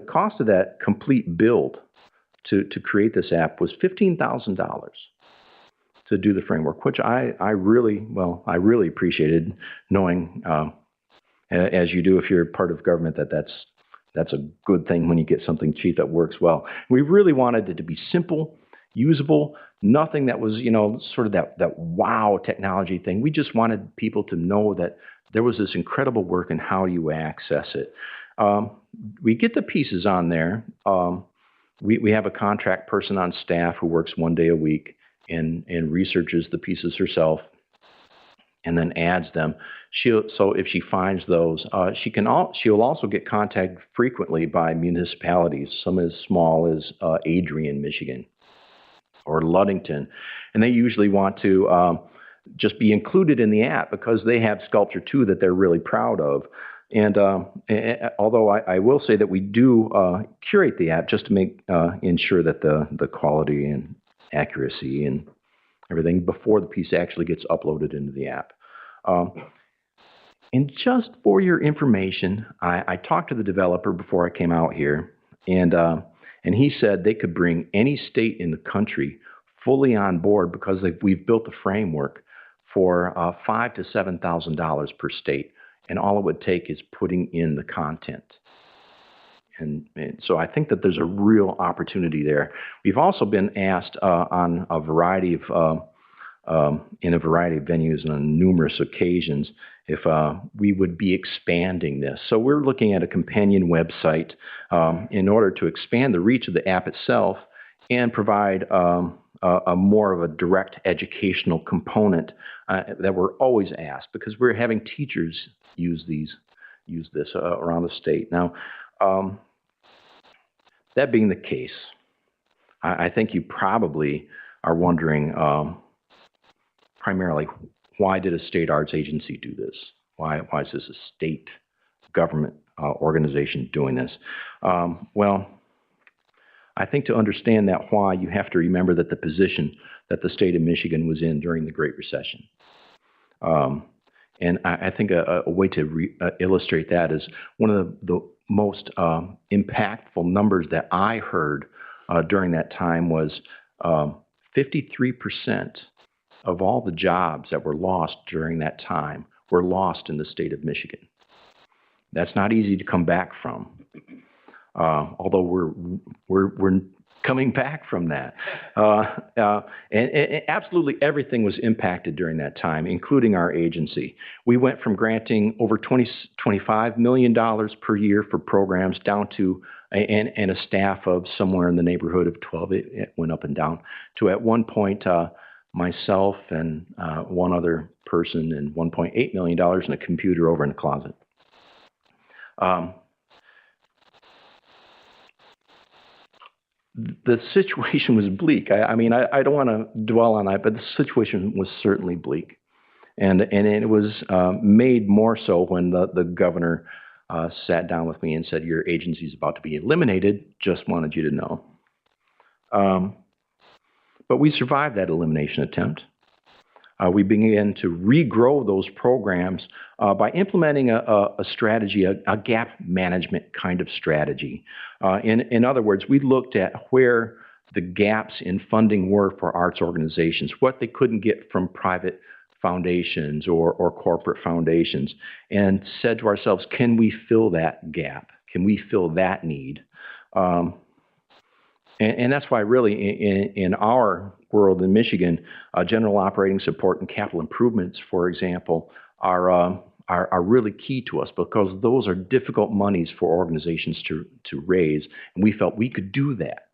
cost of that complete build to create this app was $15,000 to do the framework, which I really appreciated, knowing, as you do if you're part of government, that's a good thing when you get something cheap that works well. We really wanted it to be simple, usable, nothing that was, sort of that wow technology thing. We just wanted people to know that there was this incredible work and how you access it. We get the pieces on there. We have a contract person on staff who works 1 day a week and researches the pieces herself and then adds them. So if she finds those, she'll also get contacted frequently by municipalities, some as small as Adrian, Michigan, or Ludington, and they usually want to just be included in the app because they have sculpture too that they're really proud of. And although I will say that we do curate the app just to make ensure that the quality and accuracy and everything before the piece actually gets uploaded into the app. And just for your information, I talked to the developer before I came out here, and he said they could bring any state in the country fully on board because we've built the framework for $5,000 to $7,000 per state, and all it would take is putting in the content. And so I think that there's a real opportunity there. We've also been asked on a variety of in a variety of venues and on numerous occasions if we would be expanding this. So we're looking at a companion website in order to expand the reach of the app itself and provide a more of a direct educational component that we're always asked, because we're having teachers use this around the state. Now, that being the case, I think you probably are wondering primarily, why did a state arts agency do this? Why is this a state government organization doing this? Well, I think to understand that why, you have to remember that the position that the state of Michigan was in during the Great Recession. And I think a way to illustrate that is one of the most impactful numbers that I heard during that time was 53% of all the jobs that were lost during that time were lost in the state of Michigan. That's not easy to come back from, although we're coming back from that. And absolutely everything was impacted during that time, including our agency. We went from granting over $25 million per year for programs down to, and a staff of somewhere in the neighborhood of 12, it went up and down, to at one point, myself and one other person and $1.8 million and a computer over in the closet. The situation was bleak. I mean, I don't want to dwell on that, but the situation was certainly bleak. And it was made more so when the governor sat down with me and said, your agency is about to be eliminated, just wanted you to know. But we survived that elimination attempt. We began to regrow those programs by implementing a strategy, a gap management kind of strategy. In other words, we looked at where the gaps in funding were for arts organizations, what they couldn't get from private foundations or corporate foundations, and said to ourselves, can we fill that gap? Can we fill that need? And that's why really in our world in Michigan, general operating support and capital improvements, for example, are really key to us because those are difficult monies for organizations to raise, and we felt we could do that.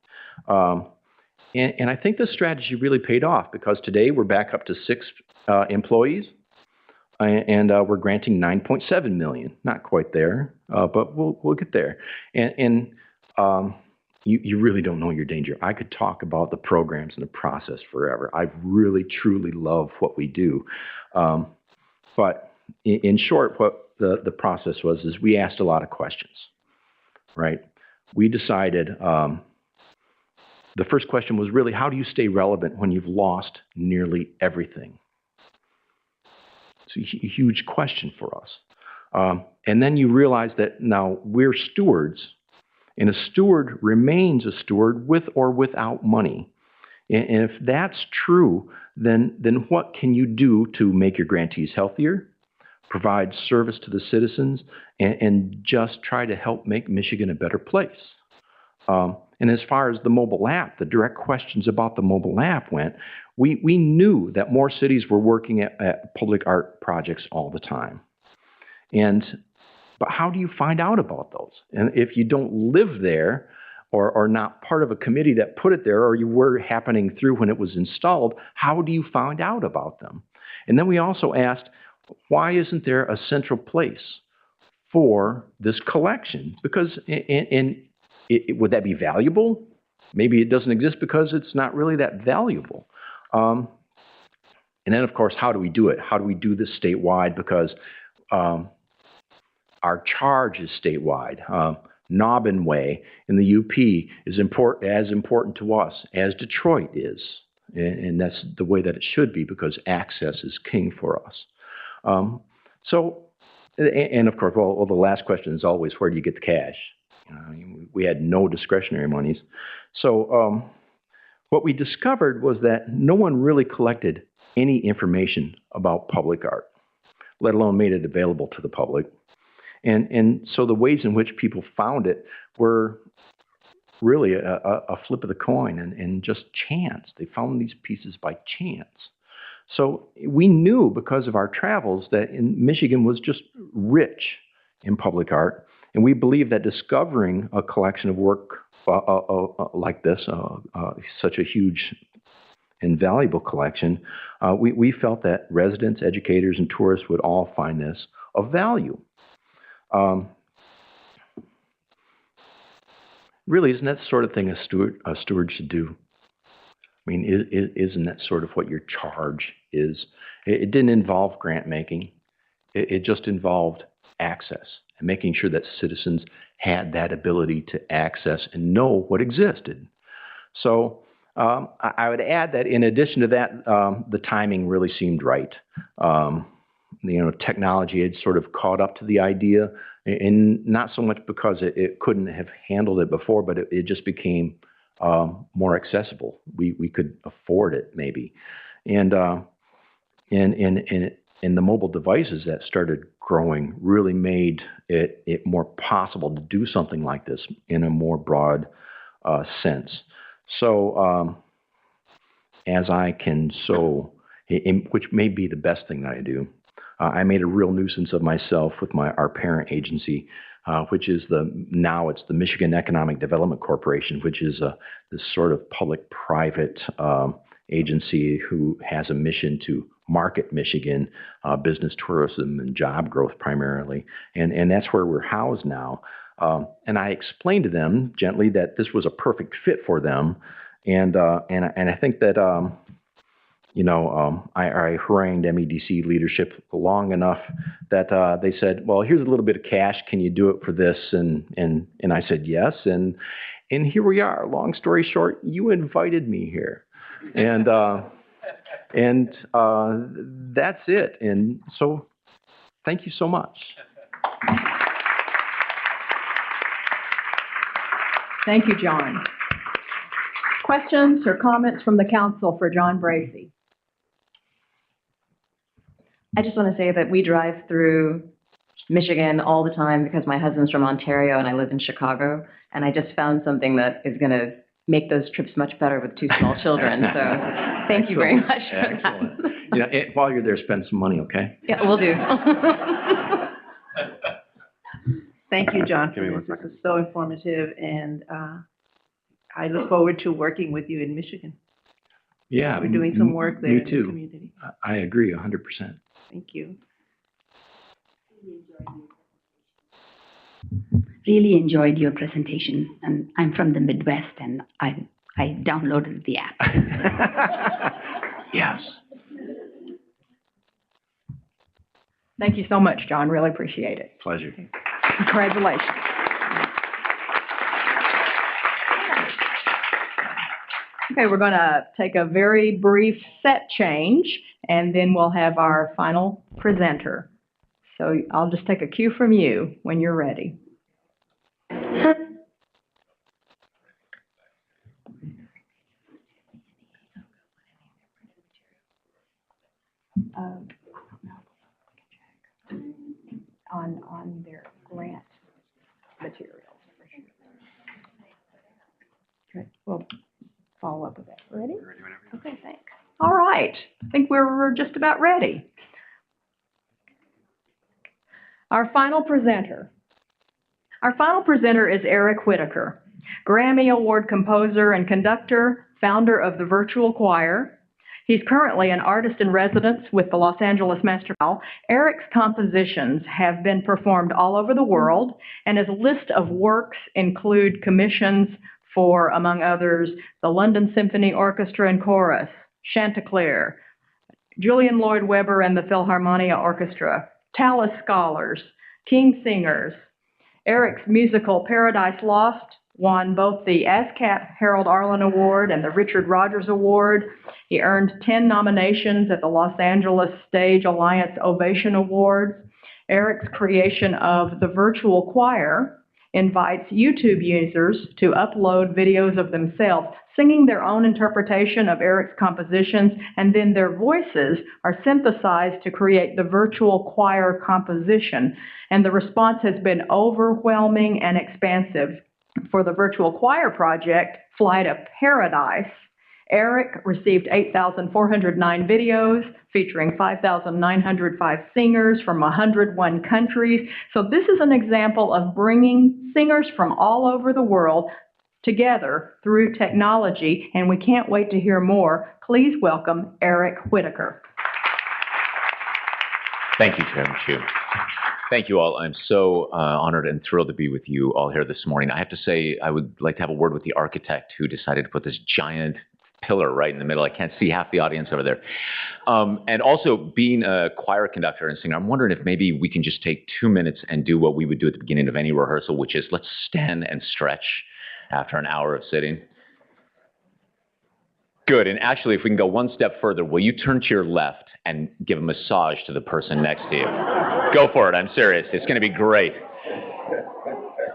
And I think this strategy really paid off because today we're back up to 6 employees, and we're granting $9.7 million. Not quite there, but we'll get there. And you really don't know your danger. I could talk about the programs and the process forever. I really, truly love what we do. But in short, what the process was is we asked a lot of questions, right? We decided the first question was really, how do you stay relevant when you've lost nearly everything? It's a huge question for us. And then you realize that now we're stewards, and a steward remains a steward with or without money. And if that's true, then what can you do to make your grantees healthier, provide service to the citizens, and just try to help make Michigan a better place? And as far as the mobile app, the direct questions about the mobile app went, we knew that more cities were working at public art projects all the time. But how do you find out about those? And if you don't live there or not part of a committee that put it there, or you were happening through when it was installed, how do you find out about them? And then we also asked, why isn't there a central place for this collection? Because would that be valuable? Maybe it doesn't exist because it's not really that valuable. And then, of course, how do we do it? How do we do this statewide? Because our charge is statewide. Nobbin Way in the UP is as important to us as Detroit is. And that's the way that it should be because access is king for us. And of course, well, the last question is always, where do you get the cash? We had no discretionary monies. So what we discovered was that no one really collected any information about public art, let alone made it available to the public. And so the ways in which people found it were really a flip of the coin and just chance. They found these pieces by chance. So we knew because of our travels that Michigan was just rich in public art. And we believe that discovering a collection of work like this, such a huge and valuable collection, we felt that residents, educators, and tourists would all find this of value. Really, isn't that the sort of thing a steward should do? I mean, isn't that sort of what your charge is? It didn't involve grant making. It just involved access and making sure that citizens had that ability to access and know what existed. So I would add that in addition to that, the timing really seemed right. technology had sort of caught up to the idea, and not so much because it couldn't have handled it before, but it just became more accessible. We could afford it maybe, and the mobile devices that started growing really made it more possible to do something like this in a more broad sense. So as I can which may be the best thing that I do, I made a real nuisance of myself with our parent agency, which is now it's the Michigan Economic Development Corporation, which is this sort of public-private agency who has a mission to market Michigan, business, tourism, and job growth primarily. And that's where we're housed now. And I explained to them gently that this was a perfect fit for them. And I think that, I harangued MEDC leadership long enough that they said, well, here's a little bit of cash. Can you do it for this? And I said, yes. And here we are. Long story short, you invited me here. And that's it. And so thank you so much. Thank you, John. Questions or comments from the council for John Bracey? I just want to say that we drive through Michigan all the time because my husband's from Ontario and I live in Chicago. And I just found something that is going to make those trips much better with two small children. So thank you very much for that. While you're there, spend some money, okay? Yeah, we'll do. Thank you, John, for this. This is so informative, and I look forward to working with you in Michigan. Yeah. We're doing some work there in the community. I agree 100%. Thank you. Really enjoyed your presentation, and I'm from the Midwest, and I downloaded the app. Yes. Thank you so much, John. Really appreciate it. Pleasure. Congratulations. Okay, we're going to take a very brief set change, and then we'll have our final presenter. So I'll just take a cue from you when you're ready. On their grant materials. Okay, we'll follow up with that. Ready? Okay, thanks. All right, I think we're just about ready. Our final presenter. Our final presenter is Eric Whitacre, Grammy Award composer and conductor, founder of the Virtual Choir. He's currently an artist in residence with the Los Angeles Master Choir. Eric's compositions have been performed all over the world, and his list of works include commissions for, among others, the London Symphony Orchestra and Chorus, Chanticleer, Julian Lloyd Webber and the Philharmonia Orchestra, Tallis Scholars, King Singers. Eric's musical Paradise Lost won both the ASCAP Harold Arlen Award and the Richard Rogers Award. He earned 10 nominations at the Los Angeles Stage Alliance Ovation Awards. Eric's creation of the Virtual Choir invites YouTube users to upload videos of themselves singing their own interpretation of Eric's compositions, and then their voices are synthesized to create the Virtual Choir composition. And the response has been overwhelming and expansive. For the Virtual Choir project, Flight of Paradise, Eric received 8,409 videos featuring 5,905 singers from 101 countries. So this is an example of bringing singers from all over the world together through technology, and we can't wait to hear more. Please welcome Eric Whitacre. Thank you, Chairman Chu. Thank you all. I'm so honored and thrilled to be with you all here this morning. I have to say, I would like to have a word with the architect who decided to put this giant pillar right in the middle. I can't see half the audience over there. And also, being a choir conductor and singer, I'm wondering if maybe we can just take 2 minutes and do what we would do at the beginning of any rehearsal, which is let's stand and stretch after an hour of sitting. Good. And actually, if we can go one step further, will you turn to your left and give a massage to the person next to you. Go for it. I'm serious. It's going to be great.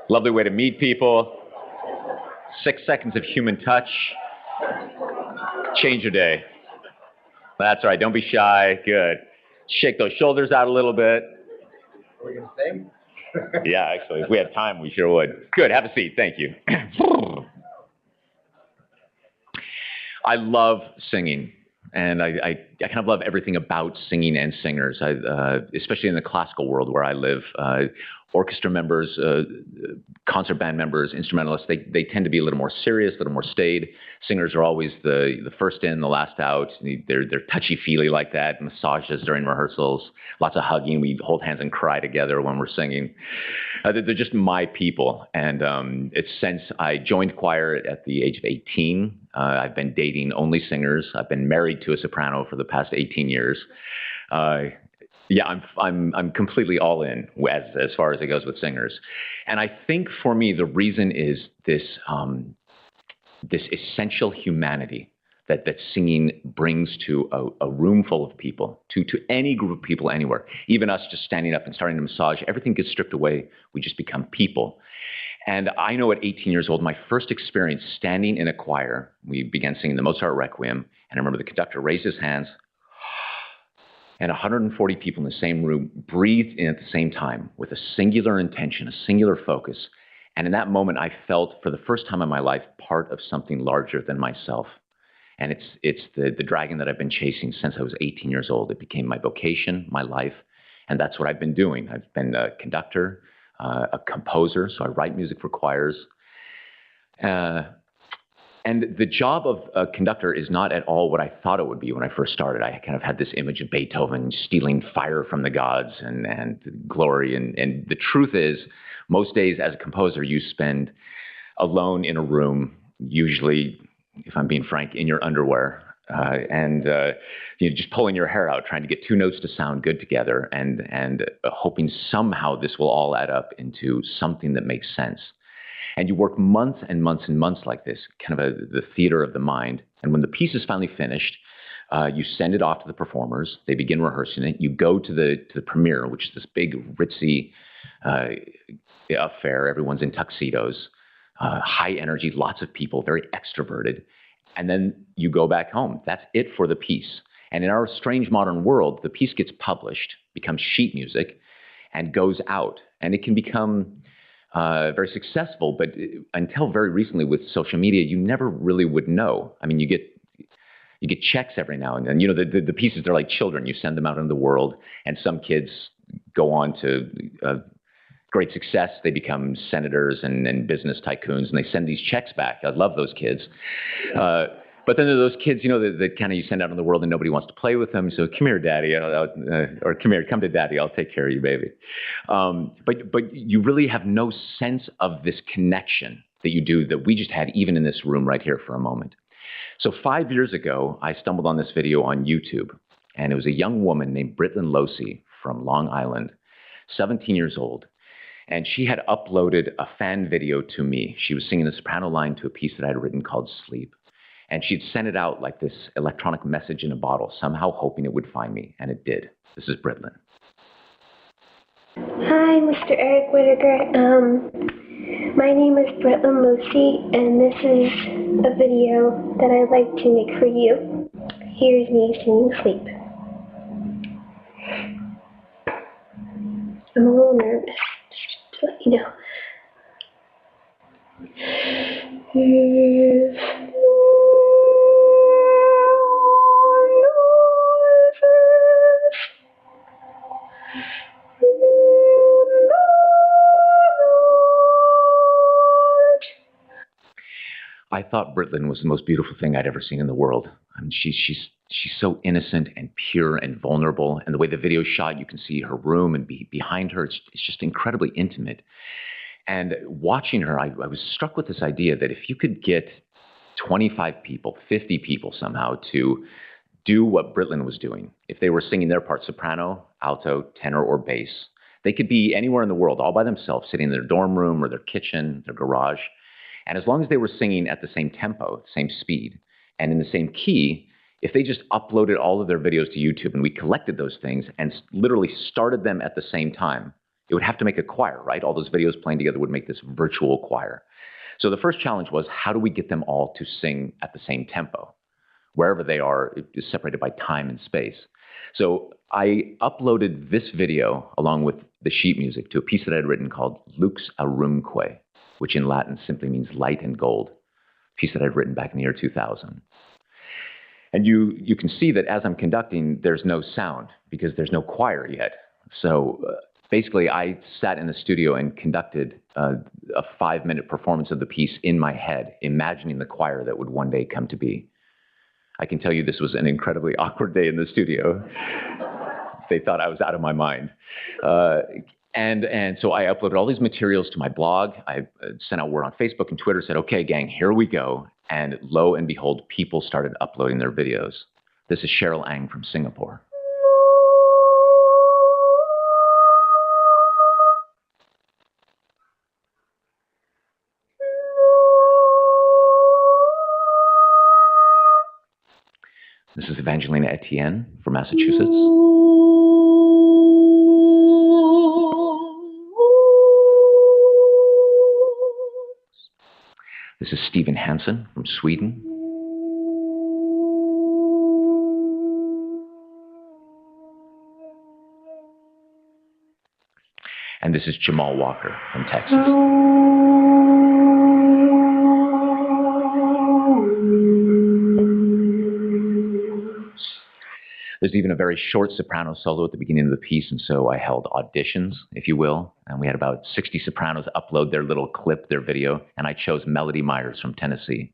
Lovely way to meet people. 6 seconds of human touch. Change your day. That's right. Don't be shy. Good. Shake those shoulders out a little bit. Are we going to sing? Yeah, actually, if we had time, we sure would. Good. Have a seat. Thank you. I love singing, and I kind of love everything about singing and singers, especially in the classical world where I live. Orchestra members, concert band members, instrumentalists, they tend to be a little more serious, a little more staid. Singers are always the first in, the last out. They're touchy-feely like that, massages during rehearsals, lots of hugging. We hold hands and cry together when we're singing. They're just my people. And it's since I joined choir at the age of 18, I've been dating only singers. I've been married to a soprano for the past 18 years. Yeah, I'm completely all in as far as it goes with singers. And I think for me, the reason is this essential humanity that singing brings to a room full of people, to any group of people anywhere. Even us just standing up and starting to massage, everything gets stripped away. We just become people. And I know at 18 years old, my first experience standing in a choir, we began singing the Mozart Requiem, and I remember the conductor raised his hands, and 140 people in the same room breathed in at the same time with a singular intention, a singular focus. And in that moment, I felt, for the first time in my life, part of something larger than myself. And it's the dragon that I've been chasing since I was 18 years old. It became my vocation, my life, and that's what I've been doing. I've been a conductor, a composer, so I write music for choirs. And the job of a conductor is not at all what I thought it would be when I first started. I kind of had this image of Beethoven stealing fire from the gods and glory. And the truth is, most days as a composer, you spend alone in a room, usually, if I'm being frank, in your underwear, and just pulling your hair out, trying to get two notes to sound good together, and hoping somehow this will all add up into something that makes sense. And you work months and months and months like this, kind of the theater of the mind. And when the piece is finally finished, you send it off to the performers. They begin rehearsing it. You go to the premiere, which is this big, ritzy affair. Everyone's in tuxedos, high energy, lots of people, very extroverted. And then you go back home. That's it for the piece. And in our strange modern world, the piece gets published, becomes sheet music, and goes out. And it can become very successful, but until very recently with social media, you never really would know. I mean, you get checks every now and then. You know, the pieces, they're like children. You send them out into the world, and some kids go on to great success. They become senators and business tycoons, and they send these checks back. I love those kids. But then there are those kids, you know, that kind of you send out in the world and nobody wants to play with them. So come here, daddy, or come to daddy. I'll take care of you, baby. But you really have no sense of this connection that you do, that we just had even in this room right here for a moment. So 5 years ago, I stumbled on this video on YouTube, and it was a young woman named Britlin Losey from Long Island, 17 years old. And she had uploaded a fan video to me. She was singing the soprano line to a piece that I had written called Sleep. And she'd sent it out like this electronic message in a bottle, somehow hoping it would find me, and it did. This is Britlin. Hi, Mr. Eric Whitacre. My name is Britlin Losey, and this is a video that I'd like to make for you. Here's me singing Sleep. I'm a little nervous, just to let you know. I thought Britlin was the most beautiful thing I'd ever seen in the world. I mean, she's so innocent and pure and vulnerable. And the way the video is shot, you can see her room, and behind her, it's just incredibly intimate. And watching her, I was struck with this idea that if you could get 25 people, 50 people somehow to do what Britlin was doing, if they were singing their part, soprano, alto, tenor, or bass, they could be anywhere in the world, all by themselves, sitting in their dorm room or their kitchen, their garage. And as long as they were singing at the same tempo, same speed, and in the same key, If they just uploaded all of their videos to YouTube and we collected those things and literally started them at the same time, it would have to make a choir, right? All those videos playing together would make this virtual choir. So the first challenge was, how do we get them all to sing at the same tempo? Wherever they are, it is separated by time and space. So I uploaded this video along with the sheet music to a piece that I had written called Lux Aurumque, which in Latin simply means light and gold, a piece that I'd written back in the year 2000. And you can see that as I'm conducting, there's no sound because there's no choir yet. So basically, I sat in the studio and conducted a 5-minute performance of the piece in my head, imagining the choir that would one day come to be. I can tell you this was an incredibly awkward day in the studio. They thought I was out of my mind. And so I uploaded all these materials to my blog. I sent out word on Facebook and Twitter, said, okay, gang, here we go. And lo and behold, people started uploading their videos. This is Cheryl Ang from Singapore. This is Evangelina Etienne from Massachusetts. This is Stephen Hansen from Sweden. And this is Jamal Walker from Texas. There's even a very short soprano solo at the beginning of the piece, and so I held auditions, if you will, and we had about 60 sopranos upload their little clip, their video, and I chose Melody Myers from Tennessee.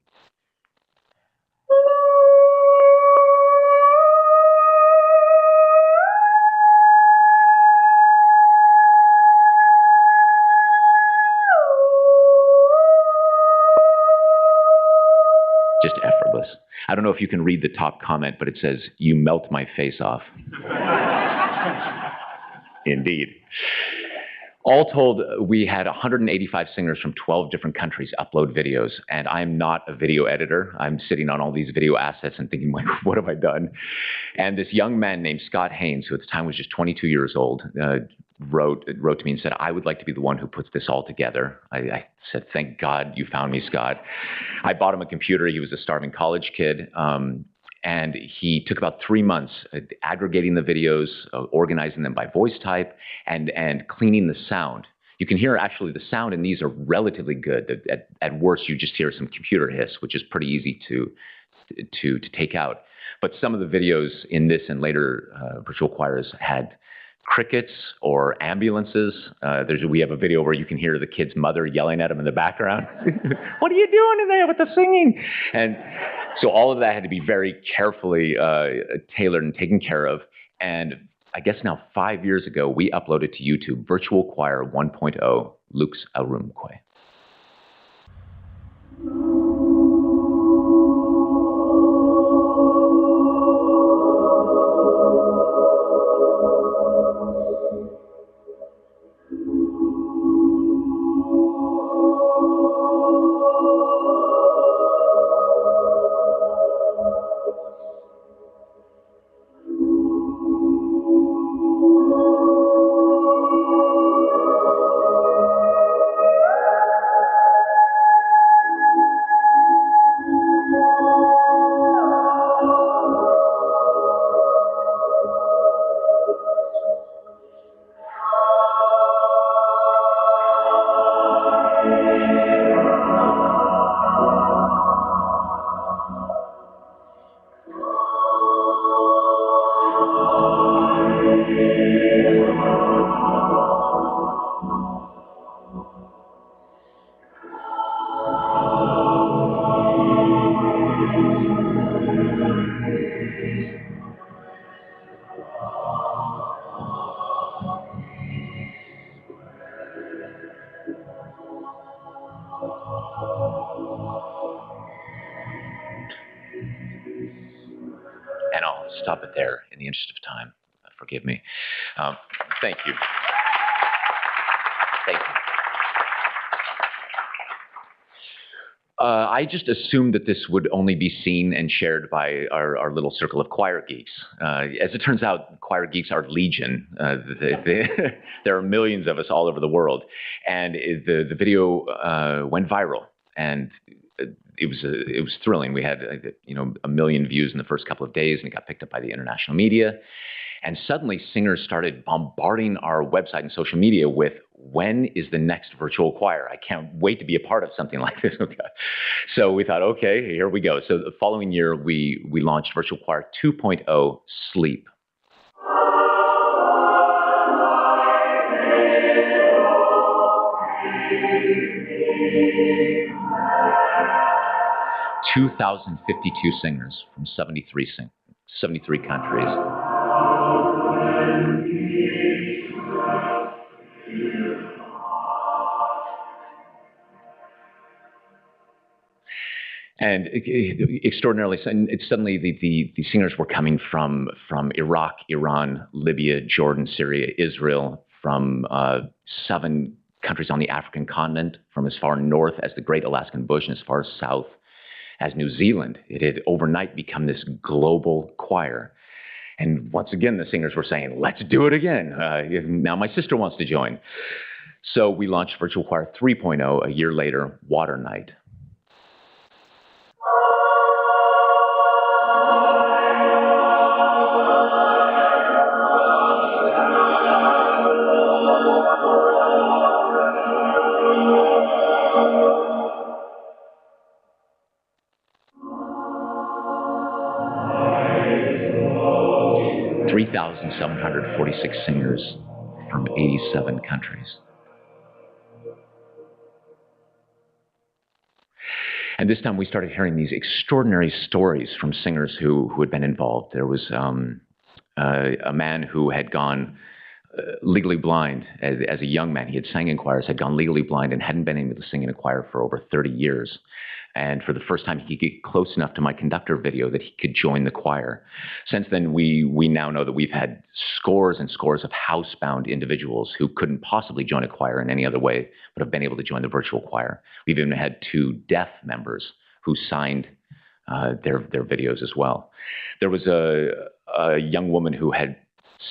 Just effortless. I don't know if you can read the top comment, but it says, "You melt my face off." Indeed. All told, we had 185 singers from 12 different countries upload videos, and I'm not a video editor. I'm sitting on all these video assets and thinking, like, what have I done? And this young man named Scott Haynes, who at the time was just 22 years old, wrote to me and said, I would like to be the one who puts this all together. I said, thank God you found me, Scott. I bought him a computer. He was a starving college kid. And he took about 3 months aggregating the videos, organizing them by voice type, and cleaning the sound. You can hear actually the sound in these are relatively good. At worst, you just hear some computer hiss, which is pretty easy to take out. But some of the videos in this and later virtual choirs had crickets or ambulances. We have a video where you can hear the kid's mother yelling at him in the background. What are you doing in there with the singing? And so all of that had to be very carefully tailored and taken care of. And I guess now 5 years ago, we uploaded to YouTube Virtual Choir 1.0, Lux Aurumque. And I'll stop it there in the interest of time. Forgive me. Thank you. Thank I just assumed that this would only be seen and shared by our little circle of choir geeks. As it turns out, choir geeks are legion. There are millions of us all over the world. And the video went viral. And it was thrilling. We had 1 million views in the first couple of days, and it got picked up by the international media. And suddenly, singers started bombarding our website and social media with, when is the next virtual choir? I can't wait to be a part of something like this. So we thought, okay, here we go. So the following year, we launched Virtual Choir 2.0, Sleep. (2,052 singers from 73 countries. And extraordinarily, suddenly the singers were coming from Iraq, Iran, Libya, Jordan, Syria, Israel, from 7 countries on the African continent, from as far north as the Great Alaskan Bush and as far south as New Zealand. It had overnight become this global choir. And once again, the singers were saying, let's do it again. Now my sister wants to join. So we launched Virtual Choir 3.0 a year later, Water Night. (3,746 singers from 87 countries. And this time we started hearing these extraordinary stories from singers who had been involved. There was a man who had gone legally blind as a young man. He had sang in choirs, had gone legally blind, and hadn't been able to sing in a choir for over 30 years. And for the first time, he could get close enough to my conductor video that he could join the choir. Since then, we now know that we've had scores and scores of housebound individuals who couldn't possibly join a choir in any other way, but have been able to join the virtual choir. We've even had 2 deaf members who signed their videos as well. There was a young woman who had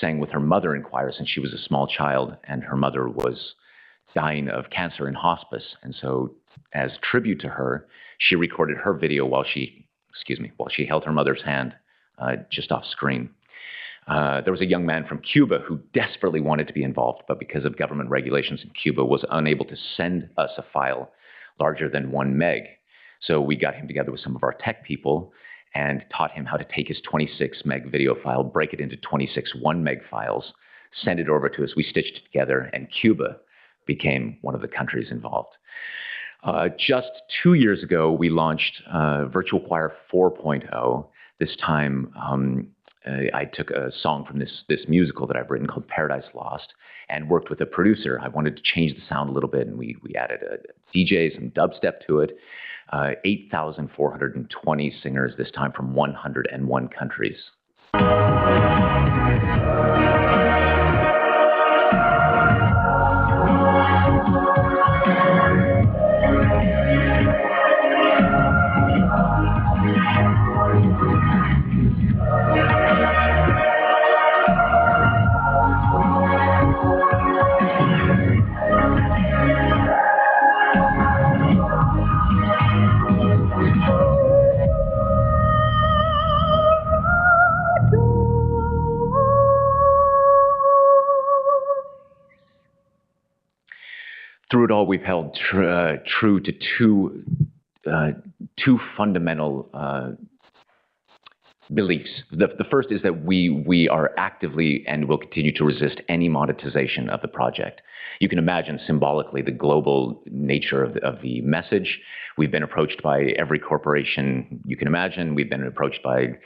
sang with her mother in choir since she was a small child, and her mother was dying of cancer in hospice. And so, as tribute to her, she recorded her video while she held her mother's hand just off screen. There was a young man from Cuba who desperately wanted to be involved, but because of government regulations in Cuba, was unable to send us a file larger than 1 meg. So we got him together with some of our tech people and taught him how to take his 26 meg video file, break it into 26 1 meg files, send it over to us. We stitched it together, and Cuba became one of the countries involved. Just 2 years ago, we launched Virtual Choir 4.0. This time, I took a song from this musical that I've written called Paradise Lost and worked with a producer. I wanted to change the sound a little bit, and we added a DJ, some dubstep to it. 8,420 singers this time from 101 countries. Through it all, we've held true to two fundamental beliefs. The first is that we are actively and will continue to resist any monetization of the project. You can imagine symbolically the global nature of the message. We've been approached by every corporation you can imagine. We've been approached by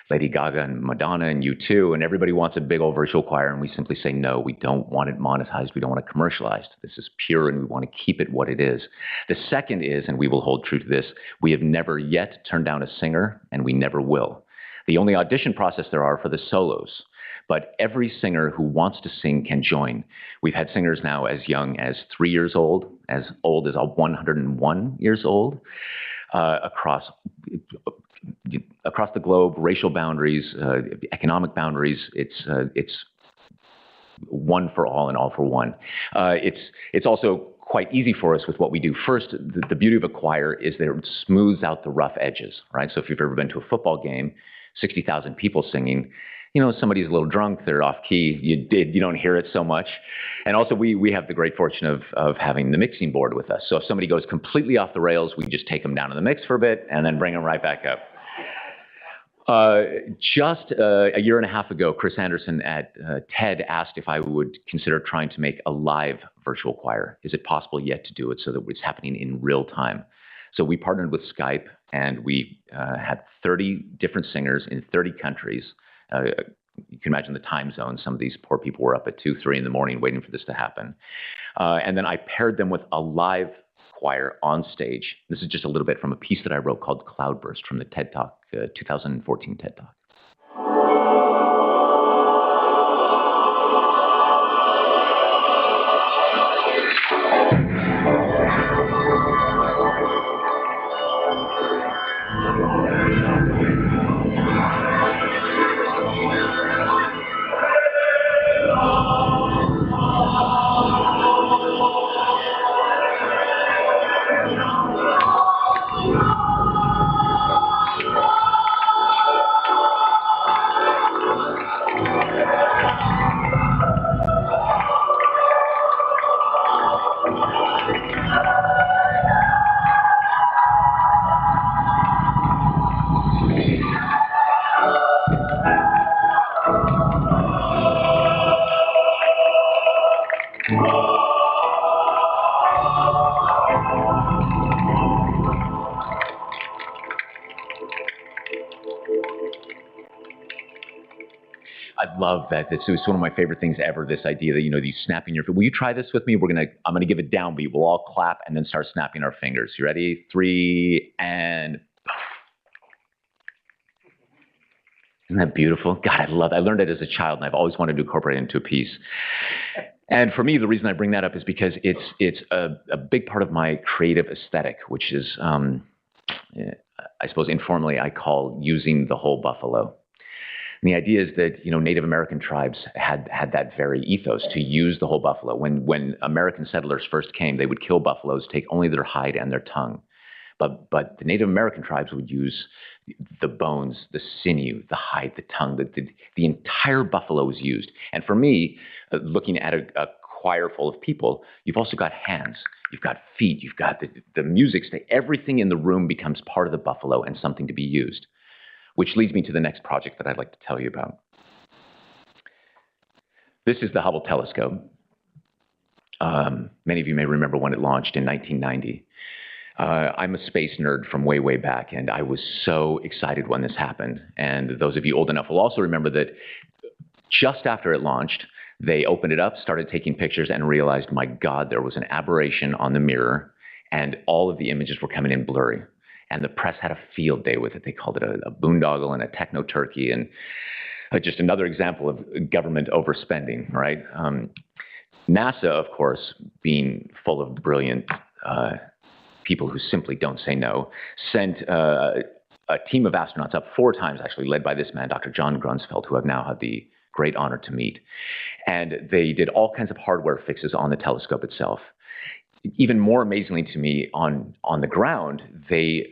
Lady Gaga and Madonna and U2, and everybody wants a big old virtual choir, and we simply say, no, we don't want it monetized. We don't want it commercialized. This is pure, and we want to keep it what it is. The second is, and we will hold true to this, we have never yet turned down a singer, and we never will. The only audition process there are for the solos. but every singer who wants to sing can join. We've had singers now as young as 3 years old as 101 years old, across the globe, racial boundaries, economic boundaries. It's one for all and all for one. It's also quite easy for us with what we do. First, the beauty of a choir is that it smooths out the rough edges, right? So if you've ever been to a football game, 60,000 people singing, you know, somebody's a little drunk, they're off key, you don't hear it so much. And also we have the great fortune of having the mixing board with us. So if somebody goes completely off the rails, we just take them down to the mix for a bit and then bring them right back up. Just a year and a half ago, Chris Anderson at TED asked if I would consider trying to make a live virtual choir. Is it possible yet to do it so that it's happening in real time? So we partnered with Skype, and we had 30 different singers in 30 countries. You can imagine the time zone. Some of these poor people were up at 2, 3 in the morning waiting for this to happen. And then I paired them with a live choir on stage. This is just a little bit from a piece that I wrote called Cloudburst from the TED Talk, 2014 TED Talk. I love that. This was one of my favorite things ever, this idea that, you know, you snapping your, will you try this with me? I'm gonna give a downbeat. We'll all clap and then start snapping our fingers. You ready? 3, and isn't that beautiful? God, I love it. I learned it as a child, and I've always wanted to incorporate it into a piece. And for me, the reason I bring that up is because it's a big part of my creative aesthetic, which is, I suppose informally, I call using the whole buffalo. And the idea is that, you know, Native American tribes had that very ethos to use the whole buffalo. When American settlers first came, they would kill buffaloes, take only their hide and their tongue. But the Native American tribes would use the bones, the sinew, the hide, the tongue. The entire buffalo was used. And for me, looking at a choir full of people, you've also got hands, you've got feet, you've got the music. Everything in the room becomes part of the buffalo and something to be used. Which leads me to the next project that I'd like to tell you about. This is the Hubble telescope. Many of you may remember when it launched in 1990. I'm a space nerd from way, way back, and I was so excited when this happened. And those of you old enough will also remember that just after it launched, they opened it up, started taking pictures, and realized, my God, there was an aberration on the mirror, and all of the images were coming in blurry. And the press had a field day with it. They called it a boondoggle and a techno-turkey, and just another example of government overspending, right? NASA, of course, being full of brilliant people who simply don't say no, sent a team of astronauts up 4 times, actually, led by this man, Dr. John Grunsfeld, who I've now had the great honor to meet. And they did all kinds of hardware fixes on the telescope itself. Even more amazingly to me, on the ground, they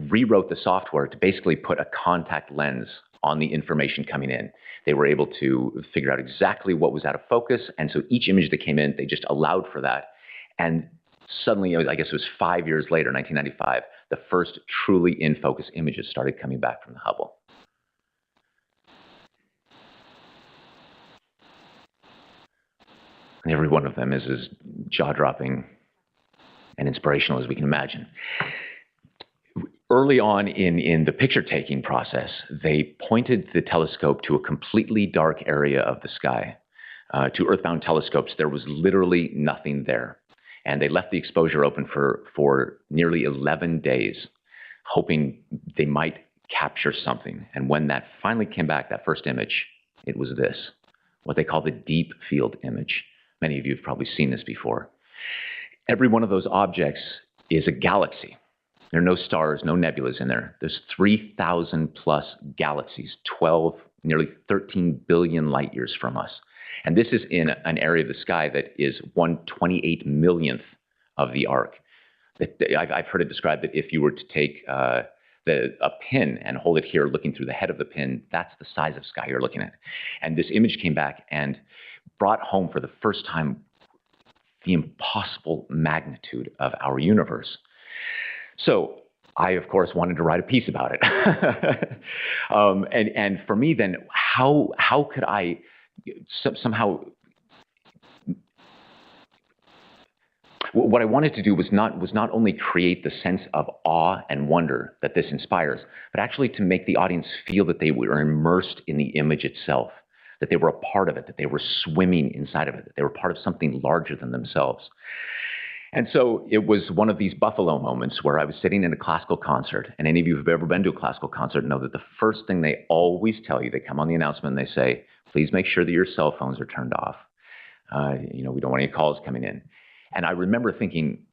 rewrote the software to basically put a contact lens on the information coming in. They were able to figure out exactly what was out of focus, and so each image that came in, they just allowed for that. And suddenly, I guess it was 5 years later, 1995, the first truly in-focus images started coming back from the Hubble. And every one of them is as jaw-dropping and inspirational as we can imagine. Early on in the picture-taking process, they pointed the telescope to a completely dark area of the sky. To Earthbound telescopes, there was literally nothing there. And they left the exposure open for nearly 11 days, hoping they might capture something. And when that finally came back, that first image, it was this. what they call the deep field image. Many of you have probably seen this before. Every one of those objects is a galaxy. There are no stars, no nebulas in there. There's 3,000 plus galaxies, 12, nearly 13 billion light years from us. And this is in an area of the sky that is 1/28 millionth of the arc. I've heard it described that if you were to take a pin and hold it here looking through the head of the pin, that's the size of sky you're looking at. And this image came back and brought home for the first time the impossible magnitude of our universe. So I, of course, wanted to write a piece about it. And for me then, how could I somehow... What I wanted to do was not only create the sense of awe and wonder that this inspires, but actually to make the audience feel that they were immersed in the image itself, that they were a part of it, that they were swimming inside of it, that they were part of something larger than themselves. And so it was one of these buffalo moments where I was sitting in a classical concert, and any of you who've ever been to a classical concert know that the first thing they always tell you, they come on the announcement and they say, please make sure that your cell phones are turned off. We don't want any calls coming in. And I remember thinking,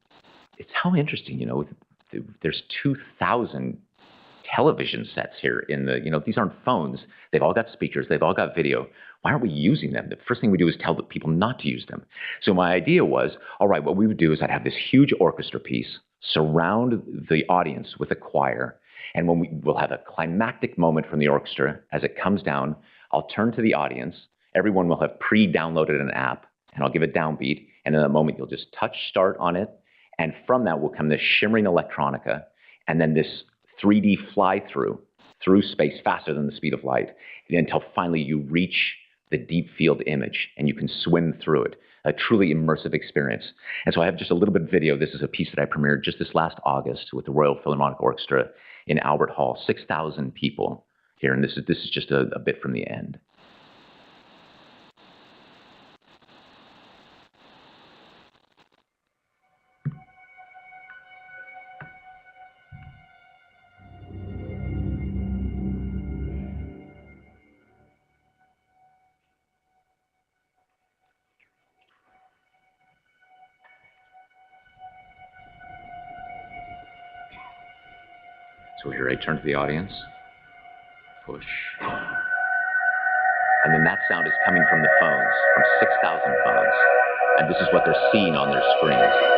it's how interesting, there's 2,000 television sets here in the, these aren't phones. They've all got speakers. They've all got video. Why aren't we using them? The first thing we do is tell the people not to use them. So my idea was, all right, what we would do is I'd have this huge orchestra piece, surround the audience with a choir, and when we'll have a climactic moment from the orchestra. As it comes down, I'll turn to the audience. Everyone will have pre-downloaded an app, and I'll give a downbeat, and in a moment you'll just touch start on it, and from that will come this shimmering electronica, and then this 3D fly-through through space faster than the speed of light, until finally you reach the deep field image and you can swim through it. A truly immersive experience. And so I have just a little bit of video. This is a piece that I premiered just this last August with the Royal Philharmonic Orchestra in Albert Hall. 6,000 people here, and this is just a bit from the end. So here I turn to the audience, push, and then that sound is coming from the phones, from 6,000 phones, and this is what they're seeing on their screens.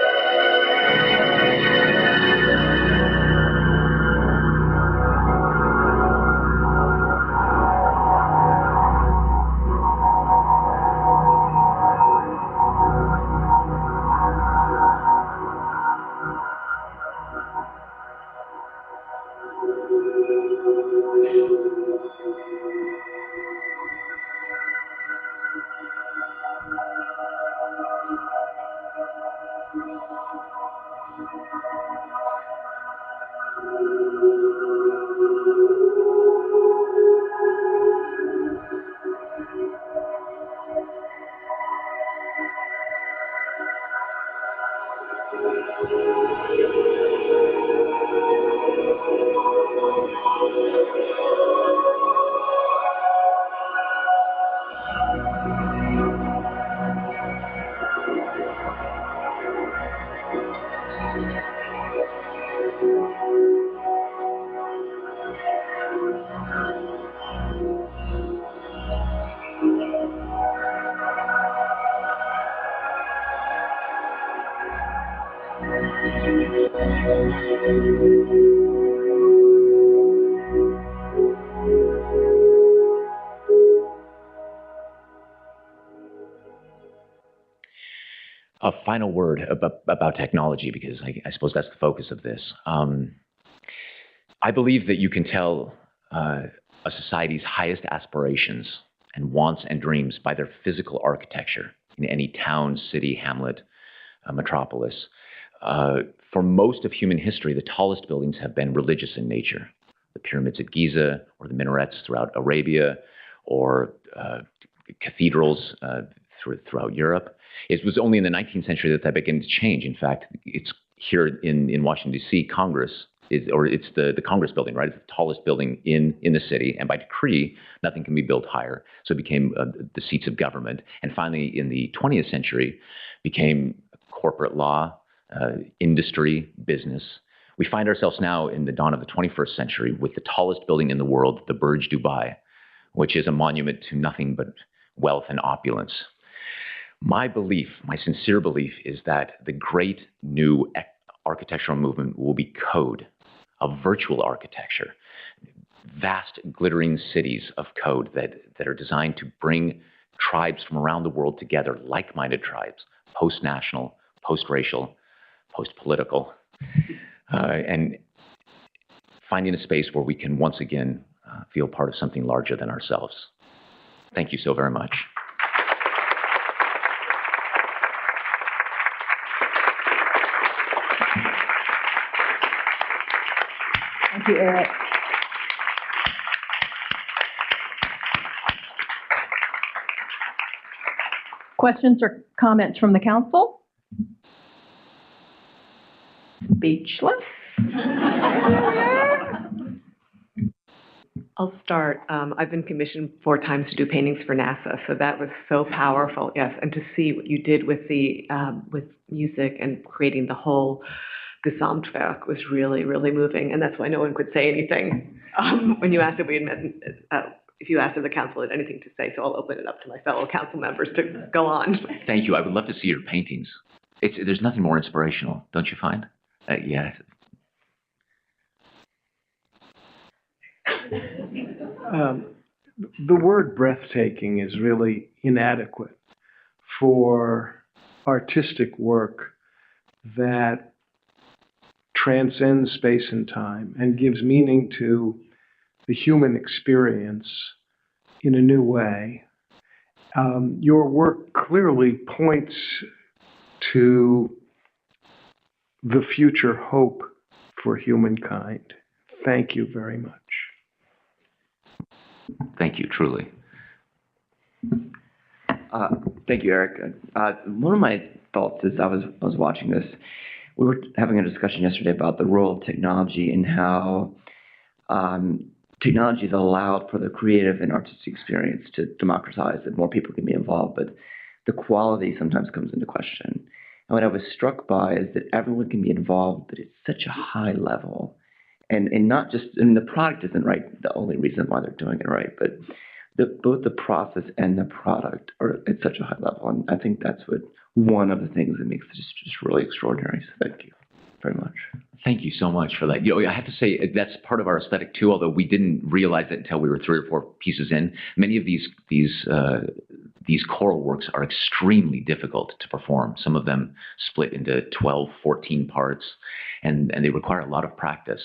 A final word about technology, because I suppose that's the focus of this. I believe that you can tell a society's highest aspirations and wants and dreams by their physical architecture in any town, city, hamlet, metropolis. For most of human history, the tallest buildings have been religious in nature. The pyramids at Giza, or the minarets throughout Arabia, or cathedrals throughout Europe. It was only in the 19th century that began to change. In fact, it's here in Washington, D.C., Congress it's the Congress building, right? It's the tallest building in the city, and by decree, nothing can be built higher. So it became the seats of government. And finally, in the 20th century, became corporate law, industry, business. We find ourselves now in the dawn of the 21st century with the tallest building in the world, the Burj Dubai, which is a monument to nothing but wealth and opulence. My belief, my sincere belief, is that the great new architectural movement will be code, a virtual architecture, vast glittering cities of code that are designed to bring tribes from around the world together, like-minded tribes, post-national, post-racial, post-political, and finding a space where we can once again feel part of something larger than ourselves. Thank you so very much. Thank you, Eric. Questions or comments from the council? Speechless? I'll start. I've been commissioned 4 times to do paintings for NASA, so that was so powerful. Yes, and to see what you did with the with music and creating the whole Gesamtwerk was really, really moving, and that's why no one could say anything when you asked if we had met. If you asked if the council had anything to say, so I'll open it up to my fellow council members to go on. Thank you. I would love to see your paintings. There's nothing more inspirational, don't you find? Yeah. The word breathtaking is really inadequate for artistic work that transcends space and time and gives meaning to the human experience in a new way. Your work clearly points to the future hope for humankind. Thank you very much. Thank you, truly. Thank you, Eric. One of my thoughts as I was watching this, we were having a discussion yesterday about the role of technology and how technology has allowed for the creative and artistic experience to democratize, that more people can be involved, but the quality sometimes comes into question. And what I was struck by is that everyone can be involved, but it's such a high level. And not just, and the product isn't right, the only reason why they're doing it right, but both the process and the product are at such a high level. And I think that's one of the things that makes this just really extraordinary. So thank you very much. Thank you so much for that. I have to say that's part of our aesthetic too, although we didn't realize it until we were 3 or 4 pieces in. Many of these choral works are extremely difficult to perform. Some of them split into 12, 14 parts, and they require a lot of practice.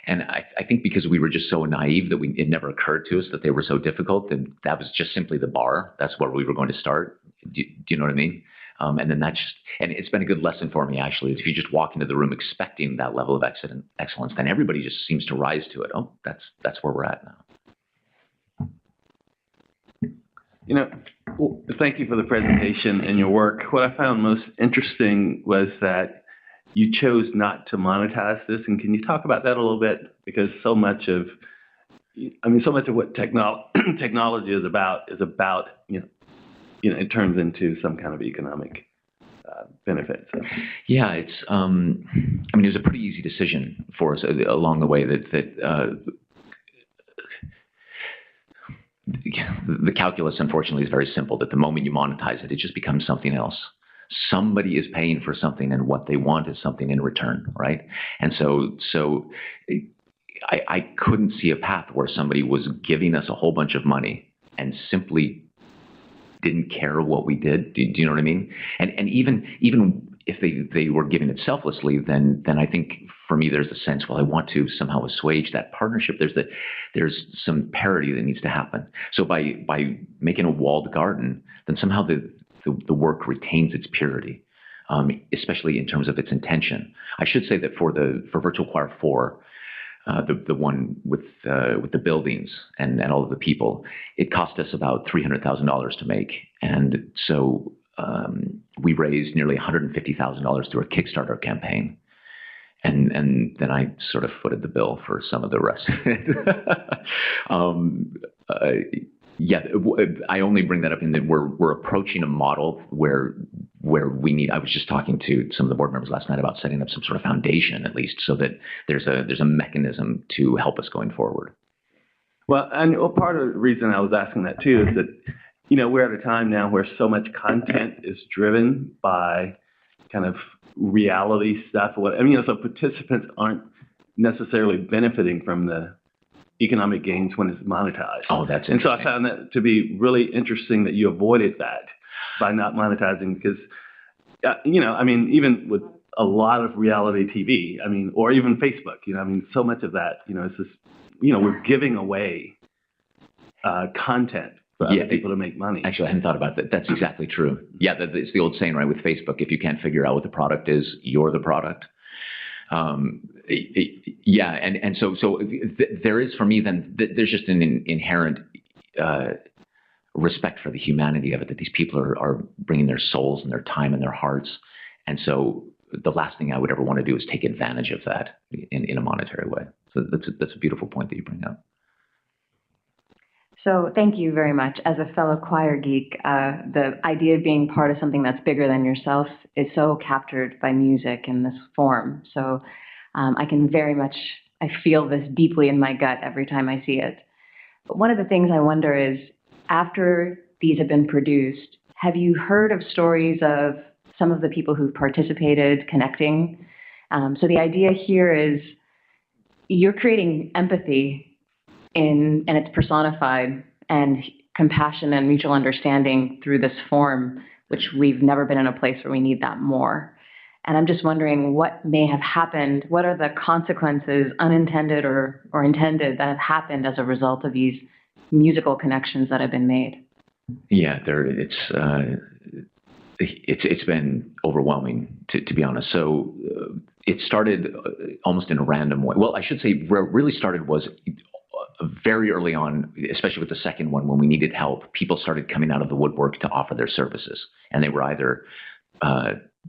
And I think because we were just so naive that it never occurred to us that they were so difficult, and that was just simply the bar. That's where we were going to start. Do you know what I mean? And then and it's been a good lesson for me, actually. If you just walk into the room expecting that level of excellence, then everybody just seems to rise to it. Oh, that's where we're at now. Well, thank you for the presentation and your work. What I found most interesting was that you chose not to monetize this. And can you talk about that a little bit? Because so much of what technology is about, it turns into some kind of economic benefit. So. Yeah, it was a pretty easy decision for us along the way that the calculus, unfortunately, is very simple, that the moment you monetize it, it just becomes something else. Somebody is paying for something, and what they want is something in return, right? And so I couldn't see a path where somebody was giving us a whole bunch of money and simply didn't care what we did. Do you know what I mean? And even if they were giving it selflessly, then I think for me there's a sense, well, I want to somehow assuage that partnership. There's some parity that needs to happen. So by making a walled garden, then somehow the work retains its purity, especially in terms of its intention. I should say that for Virtual Choir 4, the one with the buildings and all of the people, it cost us about $300,000 to make, and so we raised nearly $150,000 through a Kickstarter campaign. And then I sort of footed the bill for some of the rest of it. Yeah, I only bring that up in that we're approaching a model where we need. I was just talking to some of the board members last night about setting up some sort of foundation, at least, so that there's a mechanism to help us going forward. Well, and part of the reason I was asking that too is that, you know, we're at a time now where so much content is driven by kind of reality stuff. I mean, so participants aren't necessarily benefiting from the economic gains when it's monetized. Oh, that's interesting. And so I interesting. found that to be really interesting that you avoided that by not monetizing because, you know, I mean, even with a lot of reality TV, I mean, or even Facebook, you know, I mean, so much of that, you know, it's just, you know, we're giving away content for other people to make money. Actually, I hadn't thought about that. That's exactly true. Yeah, it's the old saying, right, with Facebook, if you can't figure out what the product is, you're the product. Yeah, and so there is, for me, then, there's just an inherent respect for the humanity of it, that these people are bringing their souls and their time and their hearts. And so the last thing I would ever want to do is take advantage of that in a monetary way. So that's a beautiful point that you bring up. So thank you very much. As a fellow choir geek, the idea of being part of something that's bigger than yourself is so captured by music in this form. So I can very much, I feel this deeply in my gut every time I see it. But one of the things I wonder is, after these have been produced, have you heard of stories of some of the people who've participated connecting? So the idea here is you're creating empathy and it's personified, and compassion and mutual understanding through this form, which we've never been in a place where we need that more. And I'm just wondering what may have happened. What are the consequences, unintended or intended, that have happened as a result of these musical connections that have been made? Yeah, it's been overwhelming, to be honest. So it started almost in a random way. Well, I should say where it really started was very early on, especially with the second one, when we needed help. People started coming out of the woodwork to offer their services. And they were either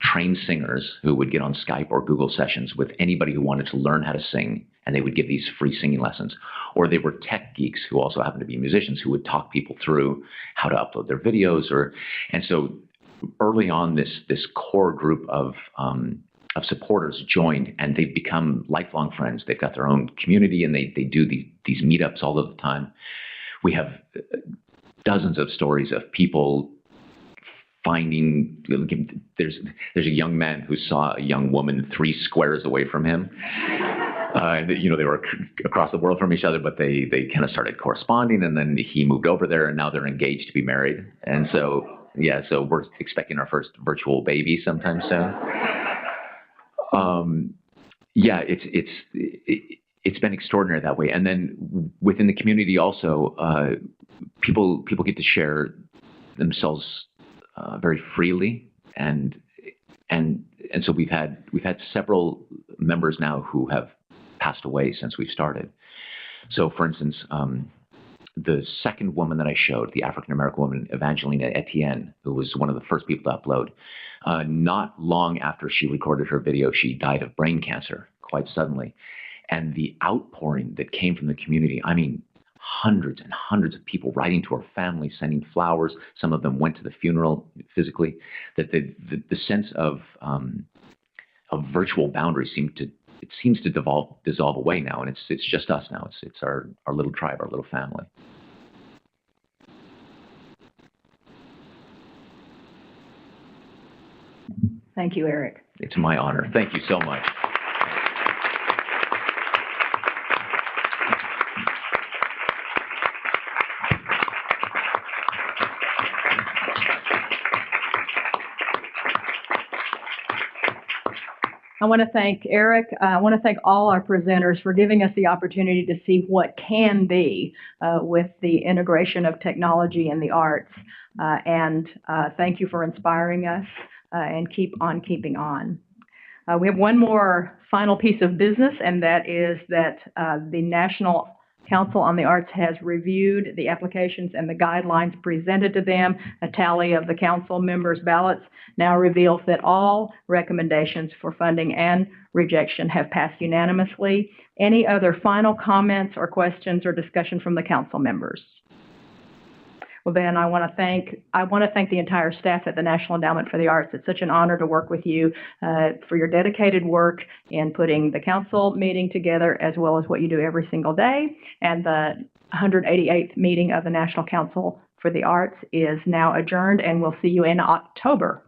trained singers who would get on Skype or Google sessions with anybody who wanted to learn how to sing, and they would give these free singing lessons. Or they were tech geeks who also happened to be musicians who would talk people through how to upload their videos. And so early on, this core group of supporters joined, and they've become lifelong friends. They've got their own community, and they do these meetups all of the time. We have dozens of stories of people finding. There's a young man who saw a young woman 3 squares away from him. You know, they were across the world from each other, but they kind of started corresponding, and then he moved over there, and now they're engaged to be married. And so, yeah, so we're expecting our first virtual baby sometime soon. Yeah, it's been extraordinary that way. And then within the community also, people get to share themselves very freely, and so we've had several members now who have passed away since we've started. So, for instance, the second woman that I showed, the African-American woman, Evangelina Etienne, who was one of the first people to upload, not long after she recorded her video, she died of brain cancer quite suddenly. And the outpouring that came from the community, I mean, hundreds and hundreds of people writing to her family, sending flowers. Some of them went to the funeral physically. That the sense of virtual boundaries seems to dissolve away now, and it's just us now. It's our little tribe, our little family. Thank you, Eric. It's my honor. Thank you so much. I want to thank Eric. I want to thank all our presenters for giving us the opportunity to see what can be with the integration of technology and the arts. And thank you for inspiring us, and keep on keeping on. We have one more final piece of business, and that is that the National Council on the Arts has reviewed the applications and the guidelines presented to them. A tally of the council members' ballots now reveals that all recommendations for funding and rejection have passed unanimously. Any other final comments or questions or discussion from the council members? Well, then I want to thank the entire staff at the National Endowment for the Arts. It's such an honor to work with you for your dedicated work in putting the council meeting together, as well as what you do every single day. And the 188th meeting of the National Council for the Arts is now adjourned, and we'll see you in October.